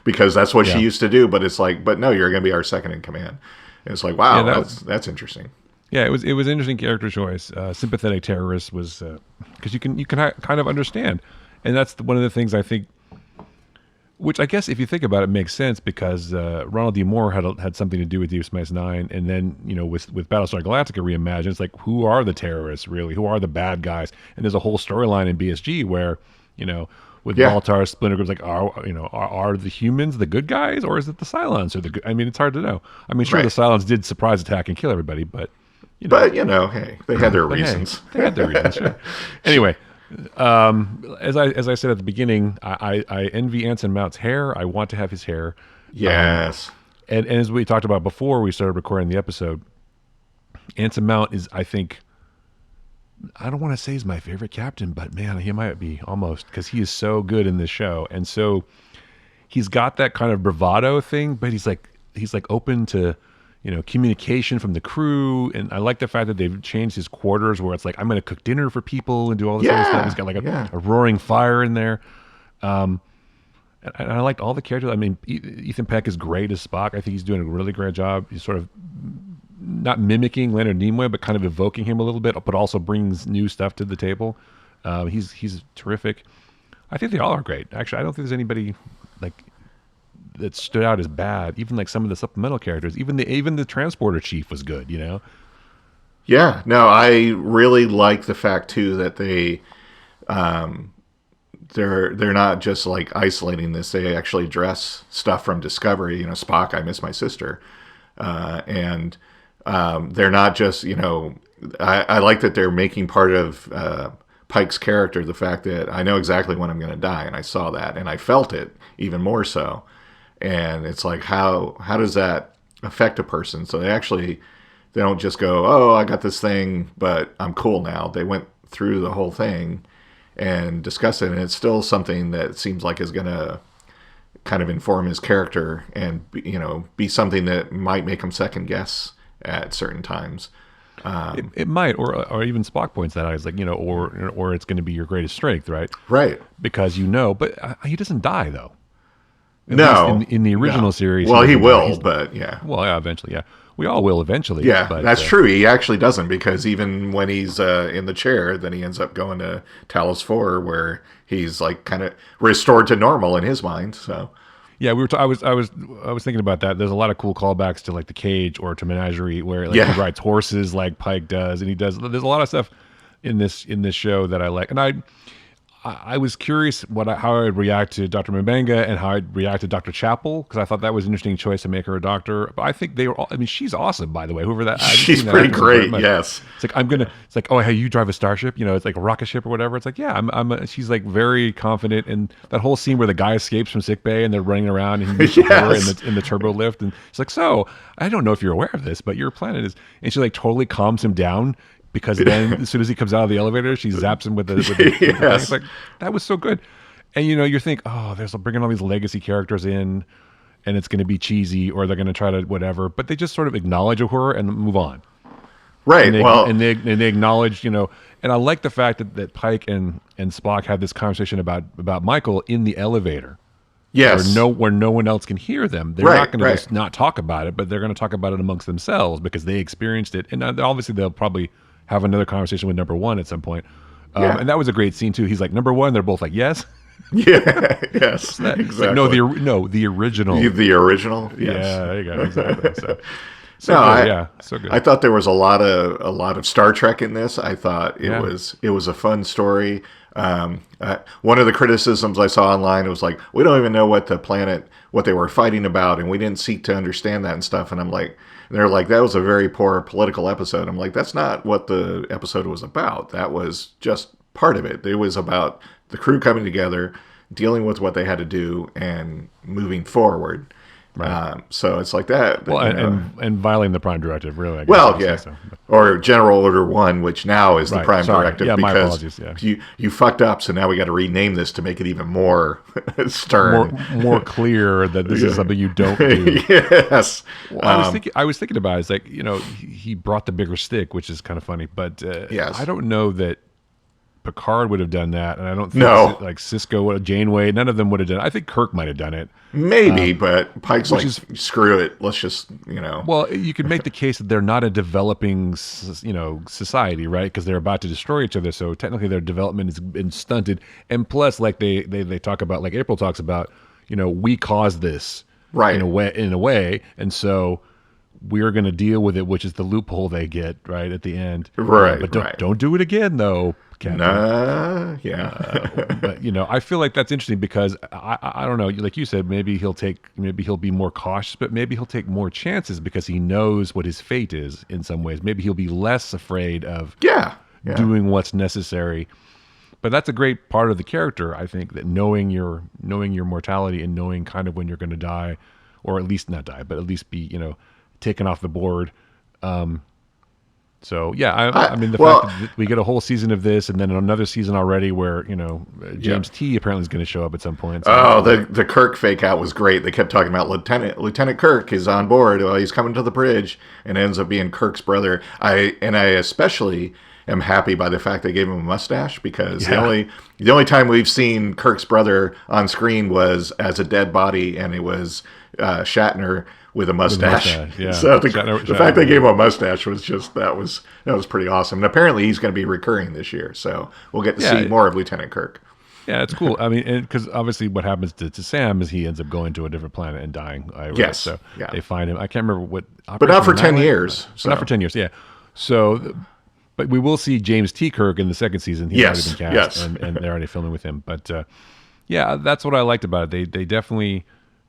because that's what she used to do. But it's like, but no, you're going to be our second in command. And it's like, wow, that's interesting. Yeah, it was an interesting character choice. Sympathetic terrorist was because you can kind of understand, and that's one of the things I think, which I guess if you think about it makes sense because Ronald D. Moore had something to do with Deep Space Nine, and then with Battlestar Galactica reimagined, it's like, who are the terrorists really? Who are the bad guys? And there's a whole storyline in BSG where with Baltar, Splinter Group's like, are the humans the good guys, or is it the Cylons or the good? I mean, it's hard to know. I mean, sure, the Cylons did surprise attack and kill everybody, but. Hey, they had their reasons. They had their reasons, sure. Anyway, as I said at the beginning, I envy Anson Mount's hair. I want to have his hair. Yes. And as we talked about before we started recording the episode, Anson Mount is, I think, I don't want to say he's my favorite captain, but man, he might be almost, because he is so good in this show. And so he's got that kind of bravado thing, but he's like open to communication from the crew, and I like the fact that they've changed his quarters where it's like, I'm going to cook dinner for people and do all this other stuff. He's got like a roaring fire in there. And I liked all the characters. I mean, Ethan Peck is great as Spock. I think he's doing a really great job. He's sort of not mimicking Leonard Nimoy, but kind of evoking him a little bit, but also brings new stuff to the table. He's terrific. I think they all are great. Actually, I don't think there's anybody like that stood out as bad. Even like some of the supplemental characters, even the transporter chief was good. Yeah, no, I really like the fact too that they, they're not just like isolating this. They actually address stuff from Discovery. Spock, I miss my sister, and they're not just I like that they're making part of Pike's character the fact that I know exactly when I'm going to die, and I saw that, and I felt it even more so. And it's like, how does that affect a person? So they don't just go, oh, I got this thing, but I'm cool now. They went through the whole thing and discussed it, and it's still something that seems like is going to kind of inform his character and, be something that might make him second guess at certain times. It might, or even Spock points that out. He's like, or it's going to be your greatest strength, right? Right. Because but he doesn't die though. In the original series. Well, he will, but yeah. Well, yeah, eventually, yeah. We all will eventually. Yeah, but, that's true. He actually doesn't, because even when he's in the chair, then he ends up going to Talos 4, where he's like kind of restored to normal in his mind. So. Yeah, I was thinking about that. There's a lot of cool callbacks to like the Cage or to Menagerie, where he rides horses like Pike does, and there's a lot of stuff in this show that I like, and I was curious how I'd react to Dr. Mbanga and how I'd react to Dr. Chapel, because I thought that was an interesting choice to make her a doctor. But I think they were all, I mean, she's awesome, by the way. Whoever that, she's pretty great. Yes. It's like, it's like, oh, hey, you drive a starship, it's like a rocket ship or whatever. It's like, yeah, she's like very confident. And that whole scene where the guy escapes from sickbay and they're running around and he's her in the turbo lift. And she's like, so I don't know if you're aware of this, but your planet is, and she like totally calms him down. Because then, as soon as he comes out of the elevator, she zaps him with the thing. It's like, that was so good. And, you think, oh, they're bringing all these legacy characters in, and it's going to be cheesy, or they're going to try to whatever. But they just sort of acknowledge her and move on. Right. And they acknowledge, and I like the fact that Pike and Spock had this conversation about Michael in the elevator. Yes. Where no one else can hear them. They're not going to just not talk about it, but they're going to talk about it amongst themselves because they experienced it. And obviously they'll probably have another conversation with number one at some point. And that was a great scene too. He's like, number one. They're both like, yes. Yeah. Yes. Exactly. Like, no, the original. The original. Yes. Yeah. There you go. Exactly. So good. I thought there was a lot of Star Trek in this. I thought it was a fun story. One of the criticisms I saw online was like, we don't even know what they were fighting about, and we didn't seek to understand that and stuff. And I'm like, they're like, that was a very poor political episode. I'm like, that's not what the episode was about. That was just part of it. It was about the crew coming together, dealing with what they had to do, and moving forward. Right. So it's like that. Well, and violating the Prime Directive, really. I guess or General Order 1, which now is the Prime Directive. Yeah, because my apologies. Yeah. You fucked up, so now we got to rename this to make it even more stern, more clear that this is something you don't do. Yes. Well, I was thinking about it. It's like, he brought the bigger stick, which is kind of funny, but I don't know that Picard would have done that, and I don't think like Cisco, Janeway, none of them would have done it. I think Kirk might have done it. Maybe, but Pike's like, screw it. Let's just, Well, you could make the case that they're not a developing, society, right? Because they're about to destroy each other. So technically their development has been stunted. And plus, like they talk about, like April talks about, we caused this in a way. And so we're going to deal with it, which is the loophole they get right at the end. Right. But don't do it again, though. Captain. But I feel like that's interesting because I don't know, like you said, maybe he'll be more cautious, but maybe he'll take more chances because he knows what his fate is in some ways. Maybe he'll be less afraid of doing what's necessary. But that's a great part of the character, I think, that knowing your mortality and knowing kind of when you're going to die, or at least not die, but at least be taken off the board. So yeah, I mean the fact that we get a whole season of this, and then another season already where James T apparently is going to show up at some point. So the Kirk fake out was great. They kept talking about Lieutenant Kirk is on board. Well, he's coming to the bridge, and it ends up being Kirk's brother. I especially am happy by the fact they gave him a mustache because the only time we've seen Kirk's brother on screen was as a dead body, and it was Shatner with a mustache. Yeah. So the fact they gave him a mustache was just that was pretty awesome. And apparently he's going to be recurring this year, so we'll get to see more of Lieutenant Kirk. Yeah, it's cool. I mean, because obviously what happens to Sam is he ends up going to a different planet and dying. So they find him. I can't remember what. But not for 10 years. So. Not for 10 years. Yeah. So, but we will see James T. Kirk in the second season. He's already been cast, and they're already filming with him. But that's what I liked about it. They definitely.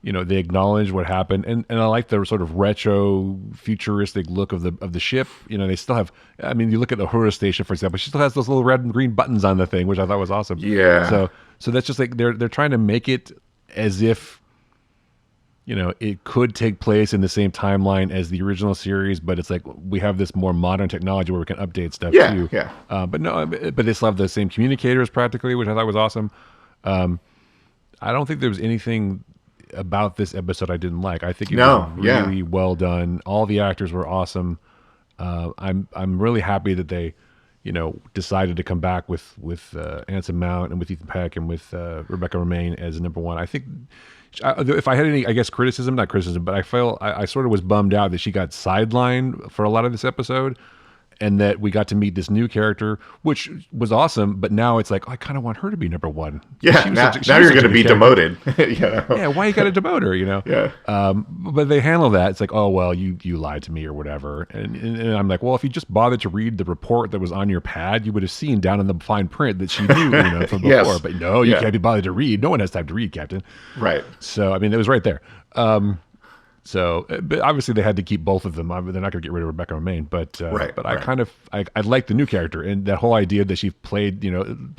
They acknowledge what happened, and I like the sort of retro, futuristic look of the ship. They still have. I mean, you look at the Uhura station, for example. She still has those little red and green buttons on the thing, which I thought was awesome. Yeah. So that's just like they're trying to make it as if, it could take place in the same timeline as the original series, but it's like we have this more modern technology where we can update stuff too. Yeah. But they still have the same communicators practically, which I thought was awesome. I don't think there was anything about this episode I didn't like. I think it was really well done. All the actors were awesome. I'm really happy that they, decided to come back with Anson Mount and with Ethan Peck and with Rebecca Romijn as number one. I think if I had any, not criticism, but I sort of was bummed out that she got sidelined for a lot of this episode. And that we got to meet this new character, which was awesome. But now it's like, I kind of want her to be number one. Yeah, now you're going to be demoted. Yeah, why you got to demote her? Yeah. But they handle that. It's like, oh well, you lied to me or whatever. And I'm like, well, if you just bothered to read the report that was on your pad, you would have seen down in the fine print that she knew from before. Yes. But no, you can't be bothered to read. No one has time to read, Captain. Right. So I mean, it was right there. So, but obviously they had to keep both of them. They're not going to get rid of Rebecca Romijn, but I like the new character and that whole idea that she played,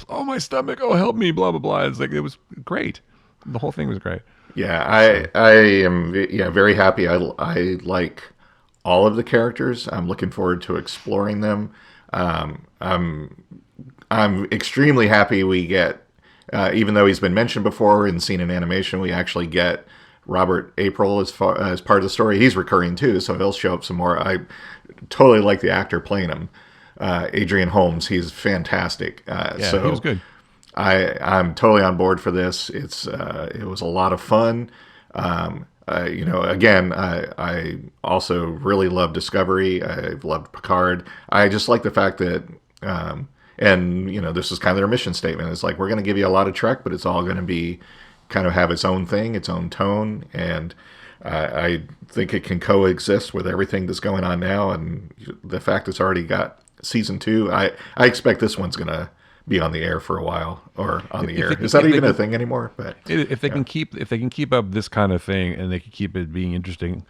oh my stomach, oh help me, blah blah blah. It's like it was great. The whole thing was great. Yeah, I am very happy. I like all of the characters. I'm looking forward to exploring them. I'm extremely happy we get, even though he's been mentioned before and seen in animation, we actually get Robert April as part of the story. He's recurring too, so he'll show up some more. I totally like the actor playing him, Adrian Holmes. He's fantastic. So he was good. I'm totally on board for this. It was a lot of fun. Again, I also really love Discovery. I've loved Picard. I just like the fact that, this is kind of their mission statement. It's like, we're going to give you a lot of Trek, but it's all going to be kind of have its own thing, its own tone. And I think it can coexist with everything that's going on now. And the fact it's already got season 2, I expect this one's going to be on the air for a while, or on the air. Is that even a thing anymore? But if they can keep up this kind of thing, and they can keep it being interesting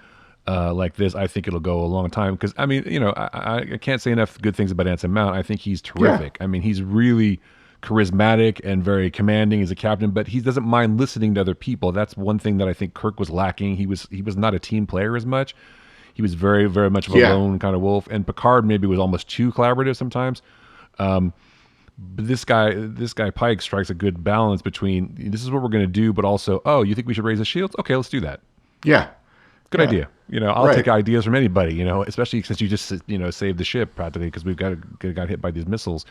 like this, I think it'll go a long time. Because I can't say enough good things about Anson Mount. I think he's terrific. Yeah. He's really charismatic and very commanding as a captain, but he doesn't mind listening to other people. That's one thing that I think Kirk was lacking. He was not a team player as much. He was very, very much of a lone kind of wolf. And Picard maybe was almost too collaborative sometimes. But this guy Pike strikes a good balance between, this is what we're going to do, but also, oh, you think we should raise the shields? Okay, let's do that. Yeah. Good idea. I'll take ideas from anybody, especially since you just, saved the ship practically, because we've got hit by these missiles.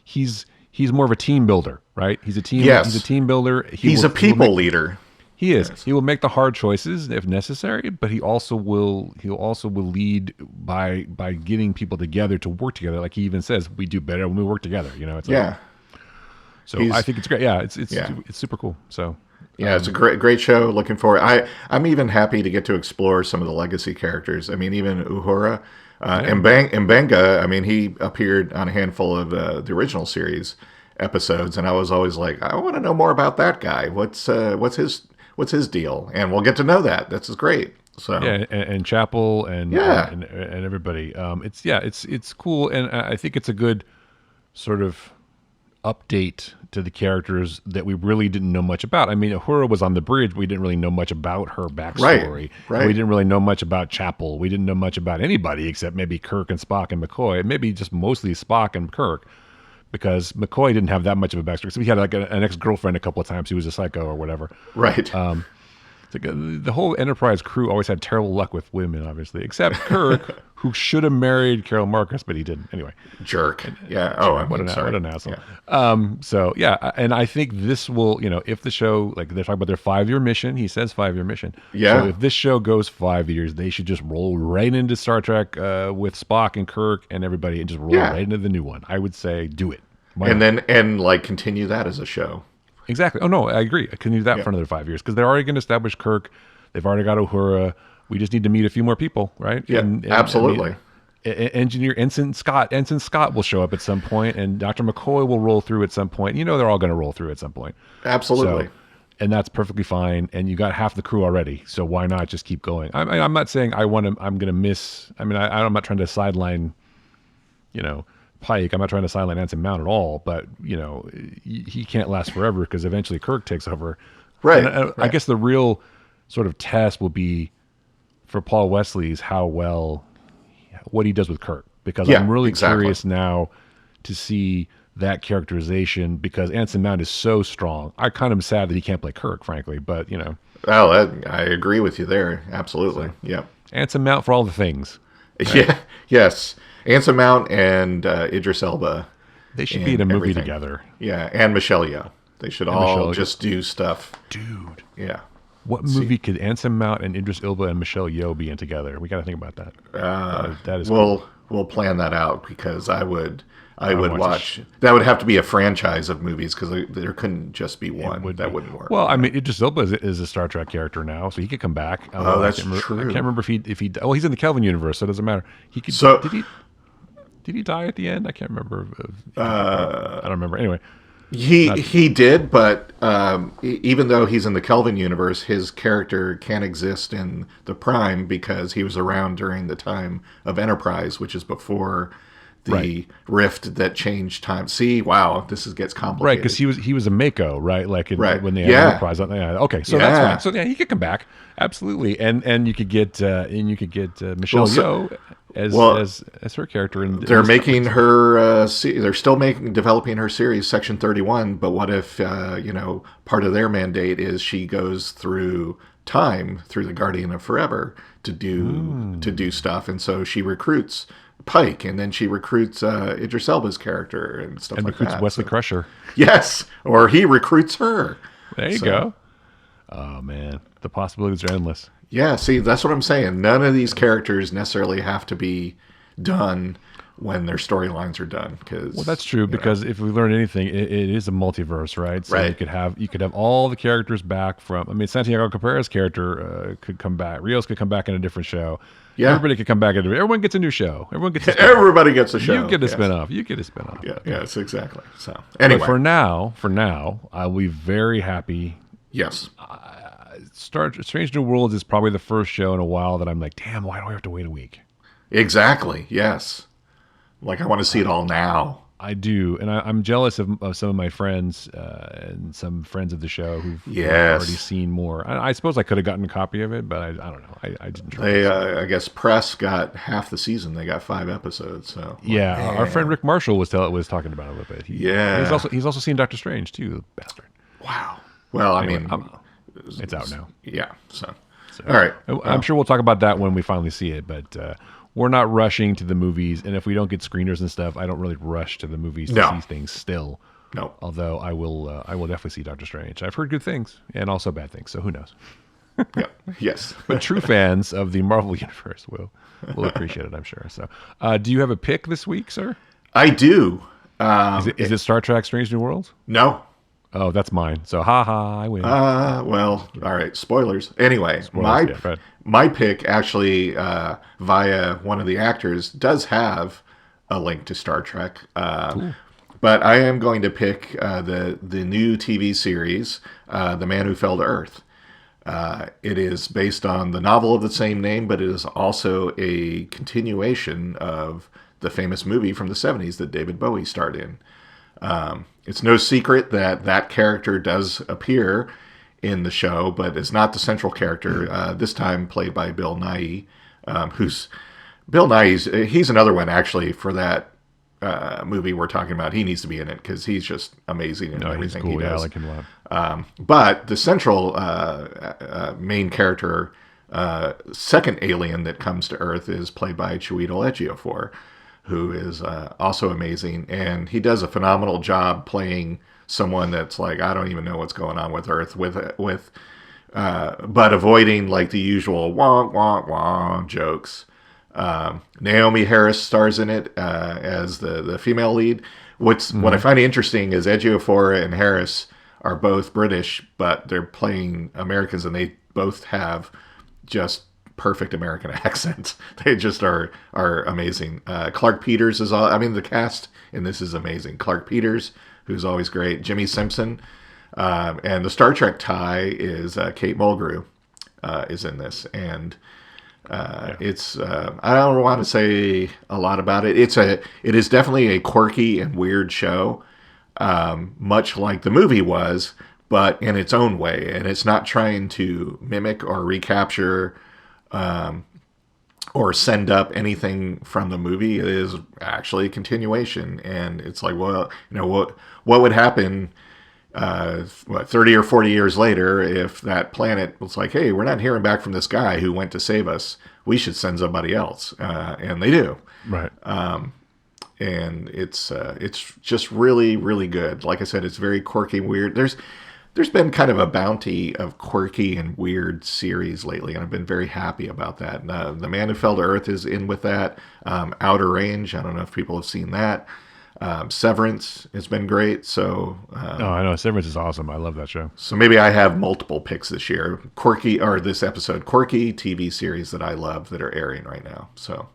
He's more of a team builder, right? He's a team builder. He's a people leader. He is. Yes. He will make the hard choices if necessary, but he also will lead by getting people together to work together. Like he even says, we do better when we work together. So I think it's great. Yeah, it's super cool. So it's a great show. Looking forward. I'm even happy to get to explore some of the legacy characters. Even Uhura and Mbenga. He appeared on a handful of the original series episodes, and I was always like, I want to know more about that guy. What's his deal? And we'll get to know that. That's great. So and Chapel and everybody. It's cool, and I think it's a good sort of update to the characters that we really didn't know much about. Uhura was on the bridge. We didn't really know much about her backstory. Right. We didn't really know much about Chapel. We didn't know much about anybody except maybe Kirk and Spock and McCoy. Maybe just mostly Spock and Kirk, because McCoy didn't have that much of a backstory. So he had like an ex-girlfriend a couple of times who was a psycho or whatever. Right. The whole Enterprise crew always had terrible luck with women, obviously, except Kirk, who should have married Carol Marcus, but he didn't. Anyway. Jerk. Yeah. What an asshole. Yeah. And I think this will, if the show, like they're talking about their 5-year mission, he says 5-year mission. Yeah. So if this show goes 5 years, they should just roll right into Star Trek with Spock and Kirk and everybody, and just roll right into the new one. I would say do it. And continue that as a show. Exactly. Oh, no, I agree. I can do that for another 5 years, because they're already going to establish Kirk. They've already got Uhura. We just need to meet a few more people, right? Yeah, absolutely. Engineer Ensign Scott will show up at some point, and Dr. McCoy will roll through at some point. They're all going to roll through at some point. Absolutely. And that's perfectly fine. And you got half the crew already, so why not just keep going? I'm not saying I'm going to miss. I'm not trying to sideline, Pike. I'm not trying to sideline Anson Mount at all, but he can't last forever, because eventually Kirk takes over. Right. And I guess the real sort of test will be for Paul Wesley's what he does with Kirk, because I'm really curious now to see that characterization, because Anson Mount is so strong. I kind of sad that he can't play Kirk, frankly, but Well, I agree with you there. Absolutely. So, yeah. Anson Mount for all the things. Right? Yeah. Yes. Anson Mount and Idris Elba. They should be in a movie together. Yeah, and Michelle Yeoh. They should all just do stuff. Dude. Yeah. What movie could Anson Mount and Idris Elba and Michelle Yeoh be in together? We got to think about that. That is cool. We'll plan that out, because I would watch. That would have to be a franchise of movies, because there couldn't just be one. That wouldn't work. Well, Idris Elba is a Star Trek character now, so he could come back. That's true. I can't remember if he. Well, he's in the Kelvin universe, so it doesn't matter. He could. So did he die at the end? I can't remember. I don't remember. Anyway. He did, but even though he's in the Kelvin universe, his character can't exist in the Prime, because he was around during the time of Enterprise, which is before the rift that changed time. See, wow, gets complicated. Right, because he was a Mako, right? Like when they had Enterprise. Okay, so that's fine. So yeah, he could come back, absolutely, and you could get Michelle Yeoh as her character. They're making her. They're still developing her series, Section 31. But what if part of their mandate is she goes through time through the Guardian of Forever to do stuff, and so she recruits Pike, and then she recruits Idris Elba's character and stuff like that. And recruits Wesley Crusher. Yes, or he recruits her. There you go. Oh, man. The possibilities are endless. Yeah, see, that's what I'm saying. None of these characters necessarily have to be done when their storylines are done. Well, that's true, because if we learn anything, it is a multiverse, right? So you could have all the characters back from... I mean, Santiago Cabrera's character could come back. Rios could come back in a different show. Yeah. Everybody could come back. Everyone gets a new show. Everybody gets a show. You get a spinoff. You get a spinoff. Yeah, yes, exactly. So anyway, but for now, I'll be very happy. Yes. Strange New Worlds is probably the first show in a while that I'm like, damn, why do I have to wait a week? Exactly. Yes. Like, I want to see it all now. I do, and I'm jealous of some of my friends and some friends of the show who've already seen more. I suppose I could have gotten a copy of it, but I don't know. I didn't try. I guess Press got half the season. They got 5 episodes. So our friend Rick Marshall was talking about it a little bit. He's also seen Doctor Strange too, the bastard. Wow. Well, anyway, I mean, it's out now. Yeah. So all right. I'm sure we'll talk about that when we finally see it, but. We're not rushing to the movies, and if we don't get screeners and stuff, I don't really rush to the movies to see things still. No. Although I will definitely see Doctor Strange. I've heard good things and also bad things, so who knows? Yeah. Yes. But true fans of the Marvel Universe will appreciate it, I'm sure. So, do you have a pick this week, sir? I do. Is it Star Trek: Strange New Worlds? No. Oh, that's mine. So, I win. Well, all right. Spoilers. Anyway, my pick actually, via one of the actors, does have a link to Star Trek. But I am going to pick the new TV series, The Man Who Fell to Earth. It is based on the novel of the same name, but it is also a continuation of the famous movie from the 70s that David Bowie starred in. It's no secret that character does appear in the show, but is not the central character. This time played by Bill Nighy, he's another one actually for that movie we're talking about. He needs to be in it because he's just amazing in everything he does. Yeah, I like him a lot. But the central main character, second alien that comes to Earth, is played by Chiwetel Ejiofor, who is also amazing, and he does a phenomenal job playing someone that's like, I don't even know what's going on with Earth, but avoiding like the usual wah wah wah jokes. Naomi Harris stars in it as the female lead. What I find interesting is Ejiofor and Harris are both British, but they're playing Americans, and they both have just perfect American accents. They just are amazing. Clark Peters is the cast in this is amazing. Clark Peters, who's always great. Jimmy Simpson, and the Star Trek tie is Kate Mulgrew is in this, and it's I don't want to say a lot about it. It is definitely a quirky and weird show, much like the movie was, but in its own way, and it's not trying to mimic or recapture or send up anything from the movie. It is actually a continuation, and it's like, well, what would happen 30 or 40 years later if that planet was like, hey, we're not hearing back from this guy who went to save us, we should send somebody else, and they do, right? And it's just really, really good. Like I said, it's very quirky, weird. There's been kind of a bounty of quirky and weird series lately, and I've been very happy about that. The Man Who Fell to Earth is in with that. Outer Range, I don't know if people have seen that. Severance has been great. So I know Severance is awesome. I love that show. So maybe I have multiple picks this year. Quirky TV series that I love that are airing right now. So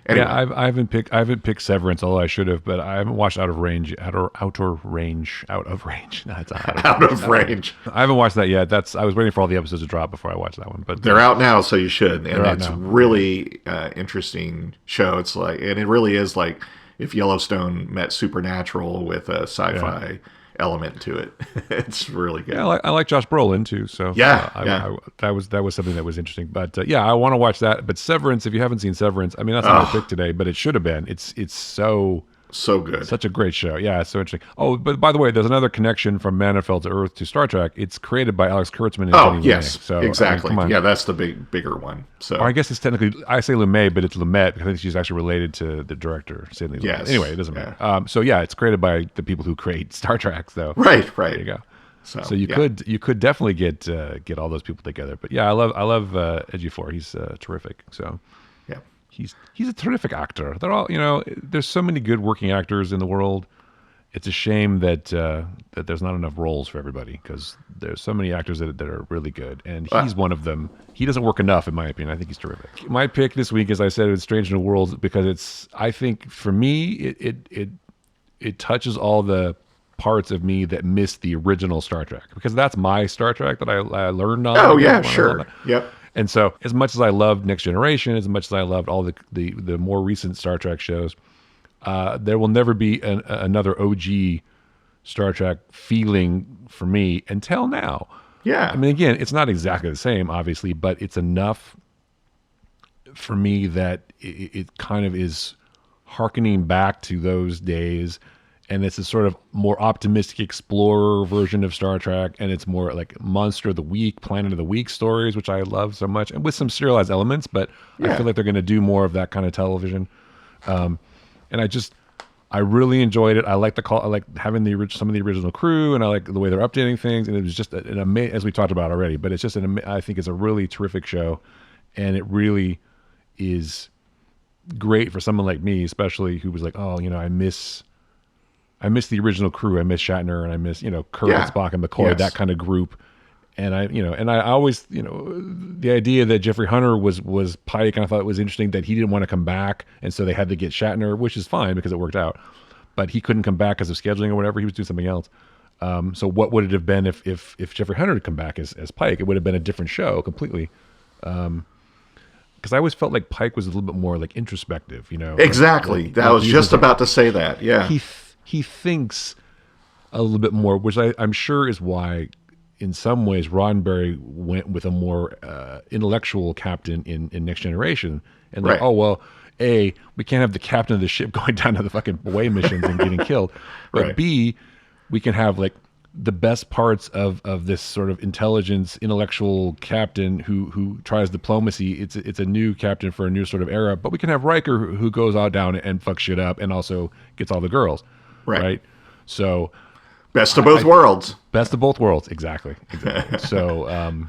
anyway. Yeah, I haven't picked Severance, although I should have, but I haven't watched Out of Range. No, it's Out of Range. I haven't watched that yet. I was waiting for all the episodes to drop before I watched that one. But they're out now, so you should. And it's really interesting show. It's like, and it really is like, if Yellowstone met Supernatural with a sci-fi element to it. It's really good. Yeah, I like Josh Brolin too. So that was something that was interesting. But I want to watch that. But Severance, if you haven't seen Severance, I mean that's not my pick today, but it should have been. It's so good. Such a great show. Yeah, it's so interesting. Oh, but by the way, there's another connection from Man of Fell to Earth to Star Trek. It's created by Alex Kurtzman and Jenny yes. LeMay. So, exactly. That's the bigger one. So or I guess it's technically, I say LeMay, but it's Lumet because I think she's actually related to the director, Sidney Lumet. Yes. Anyway, it doesn't matter. It's created by the people who create Star Trek. So Right. There you go. So you could definitely get all those people together. But yeah, I love Ejiofor. He's terrific. So yeah. He's a terrific actor. They're all, there's so many good working actors in the world. It's a shame that there's not enough roles for everybody because there's so many actors that are really good, and he's one of them. He doesn't work enough, in my opinion. I think he's terrific. My pick this week, as I said, is Strange New Worlds because I think for me, it touches all the parts of me that missed the original Star Trek because that's my Star Trek that I learned on. Oh yeah, sure. Yep. And so, as much as I loved Next Generation, as much as I loved all the more recent Star Trek shows, there will never be another OG Star Trek feeling for me until now. Yeah. I mean, again, it's not exactly the same, obviously, but it's enough for me that it kind of is hearkening back to those days. And it's a sort of more optimistic explorer version of Star Trek. And it's more like Monster of the Week, Planet of the Week stories, which I love so much. And with some serialized elements, but I feel like they're going to do more of that kind of television. And I really enjoyed it. I like I like having some of the original crew, and I like the way they're updating things. And it was just an amazing, as we talked about already, but it's just I think it's a really terrific show. And it really is great for someone like me, especially who was like, I miss the original crew. I miss Shatner, and I miss, Kirk and Spock and McCoy, that kind of group. And I always, the idea that Jeffrey Hunter was Pike, and I thought it was interesting that he didn't want to come back, and so they had to get Shatner, which is fine because it worked out. But he couldn't come back because of scheduling or whatever. He was doing something else. So what would it have been if Jeffrey Hunter had come back as Pike? It would have been a different show completely. Because I always felt like Pike was a little bit more like introspective, Exactly. I was just about to say that. Yeah. He thinks a little bit more, which I'm sure is why, in some ways, Roddenberry went with a more intellectual captain in Next Generation. And like, we can't have the captain of the ship going down to the fucking away missions and getting killed. But B, we can have like the best parts of this sort of intelligence, intellectual captain who tries diplomacy. It's a new captain for a new sort of era. But we can have Riker who goes out down and fucks shit up and also gets all the girls. Right. So best of both worlds. Best of both worlds. Exactly. So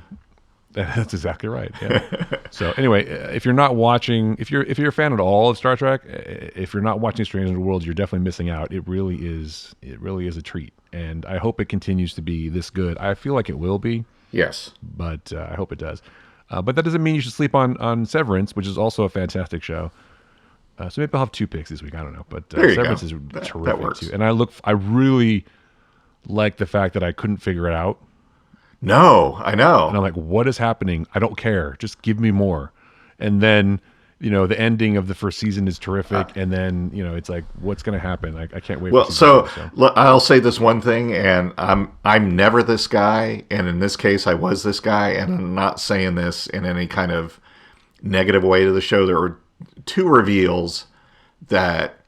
that's exactly right. Yeah. So anyway, if you're not watching, if you're a fan at all of Star Trek, if you're not watching Strange New Worlds, you're definitely missing out. It really is a treat, and I hope it continues to be this good. I feel like it will be. Yes. But I hope it does. But that doesn't mean you should sleep on Severance, which is also a fantastic show. So maybe I'll have two picks this week. I don't know, but Severance is terrific too. And I really like the fact that I couldn't figure it out. No, I know. And I'm like, what is happening? I don't care. Just give me more. And then, the ending of the first season is terrific. And then, it's like, what's going to happen? I can't wait. Well, so I'll say this one thing, and I'm never this guy. And in this case, I was this guy. And I'm not saying this in any kind of negative way to the show. There were two reveals that,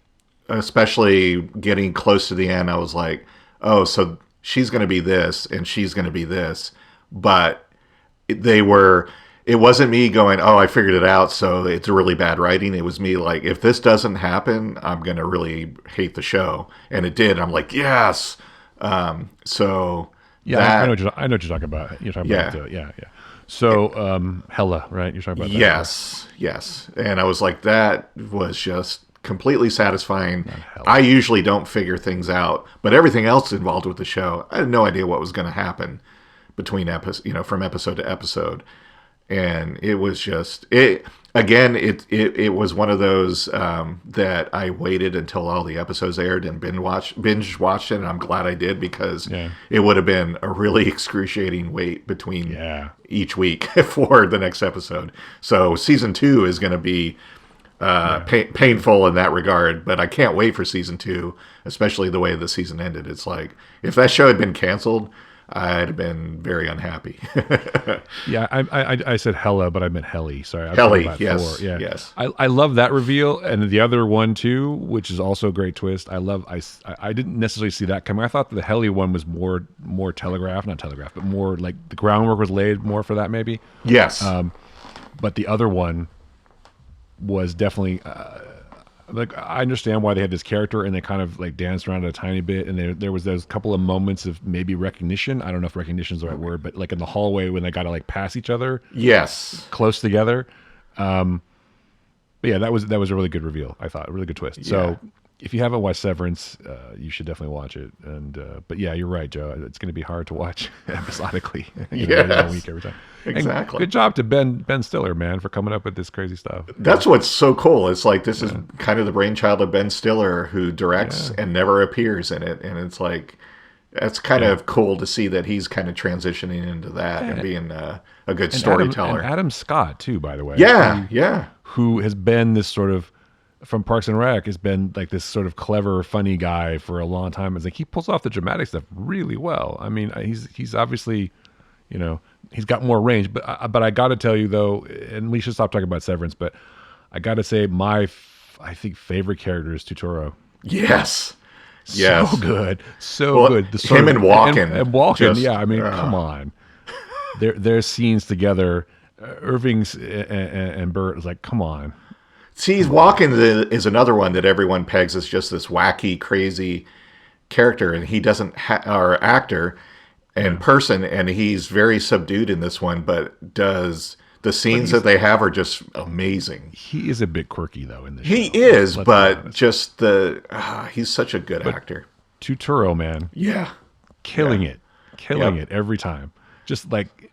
especially getting close to the end, I was like, oh, so she's going to be this and she's going to be this. But it wasn't me going, oh, I figured it out, so it's really bad writing. It was me like, if this doesn't happen, I'm going to really hate the show. And it did. I'm like, yes. So yeah, I know what you're talking about. You're talking about yeah. So Hella, right? You're talking about that. Yes. And I was like, that was just completely satisfying. I usually don't figure things out, but everything else involved with the show, I had no idea what was going to happen between from episode to episode. And it was just it was one of those that I waited until all the episodes aired and binge watched it, and I'm glad I did, because it would have been a really excruciating wait between each week for the next episode. So season 2 is going to be painful in that regard. But I can't wait for season 2, especially the way the season ended. It's like, if that show had been canceled, I'd have been very unhappy. Yeah, I said Hella, but I meant Helly. Sorry, Helly. Yes, yeah. Yes. I love that reveal, and the other one too, which is also a great twist. I didn't necessarily see that coming. I thought the Helly one was more not telegraphed, but more like the groundwork was laid more for that maybe. Yes. But the other one was definitely. Like, I understand why they had this character and they kind of like danced around it a tiny bit, and there was those couple of moments of maybe recognition. I don't know if recognition is the right word, but like in the hallway when they got to like pass each other, yes, close together. But yeah, that was a really good reveal. I thought a really good twist. Yeah. So if you haven't watched Severance, you should definitely watch it. And but yeah, you're right, Joe. It's going to be hard to watch episodically. Yes, week every time. Exactly. And good job to Ben Stiller, man, for coming up with this crazy stuff. That's what's so cool. It's like this is kind of the brainchild of Ben Stiller, who directs and never appears in it, and it's like that's kind of cool to see that he's kind of transitioning into that and being a good storyteller. Adam Scott too, by the way. Yeah, who has been this sort of, from Parks and Rec, has been like this sort of clever, funny guy for a long time. It's like he pulls off the dramatic stuff really well. I mean, he's obviously, he's got more range. But I got to tell you though, and we should stop talking about Severance, but I got to say I think favorite character is Turturro. Yes. So good, good. Him and Walken. And Walken, yeah. I mean, come on. Their scenes together, Irving's and Burt is like, come on. See, Walken is another one that everyone pegs as just this wacky, crazy character, and he doesn't or actor and person, and he's very subdued in this one, but does the scenes that they have are just amazing. He is a bit quirky though in this. He is, but just he's such a good actor. Turturro, man, killing it every time. Just like.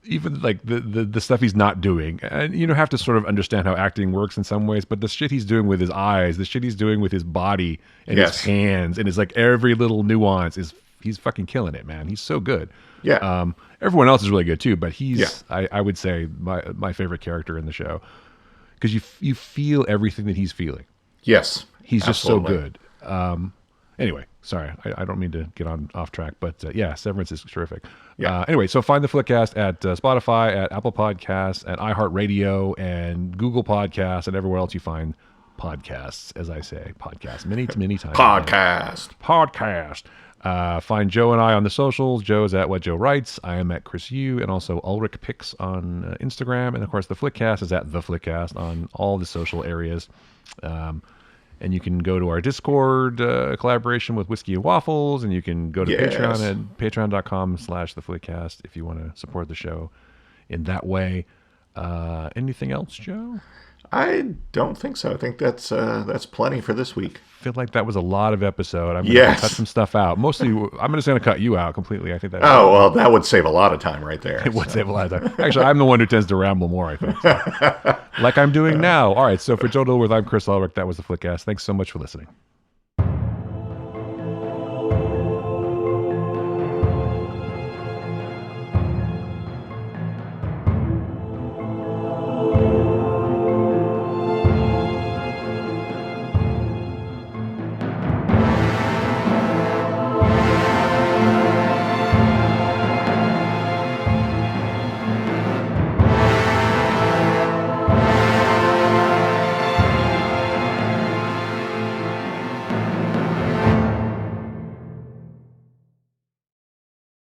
Even like the stuff he's not doing, and you have to sort of understand how acting works in some ways, but the shit he's doing with his eyes, the shit he's doing with his body and his hands, and it's like every little nuance he's fucking killing it, man. He's so good. Yeah. Everyone else is really good too, but he's I would say my favorite character in the show, because you feel everything that he's feeling. Yes, he's just so good. Anyway, sorry, I don't mean to get off track, but Severance is terrific. Yeah. Anyway, so find the Flickcast at Spotify, at Apple Podcasts, at iHeartRadio, and Google Podcasts, and everywhere else you find podcasts, as I say, podcasts, many times. Podcast. Find Joe and I on the socials. Joe's at What Joe Writes. I am at Chris Yu, and also Ulrich Picks on Instagram. And of course, the Flickcast is at TheFlickcast on all the social areas. And you can go to our Discord collaboration with Whiskey and Waffles, and you can go to Patreon at patreon.com/TheFlickcast if you want to support the show in that way. Anything else, Joe? I don't think so. I think that's plenty for this week. I feel like that was a lot of episode. I'm going to cut some stuff out. Mostly, I'm just going to cut you out completely. I think that. Oh, well, that would save a lot of time right there. It would save a lot of time. Actually, I'm the one who tends to ramble more, I think. So. Like I'm doing now. All right, so for Joe Dilworth, I'm Chris Ulrich. That was the Flickcast. Thanks so much for listening.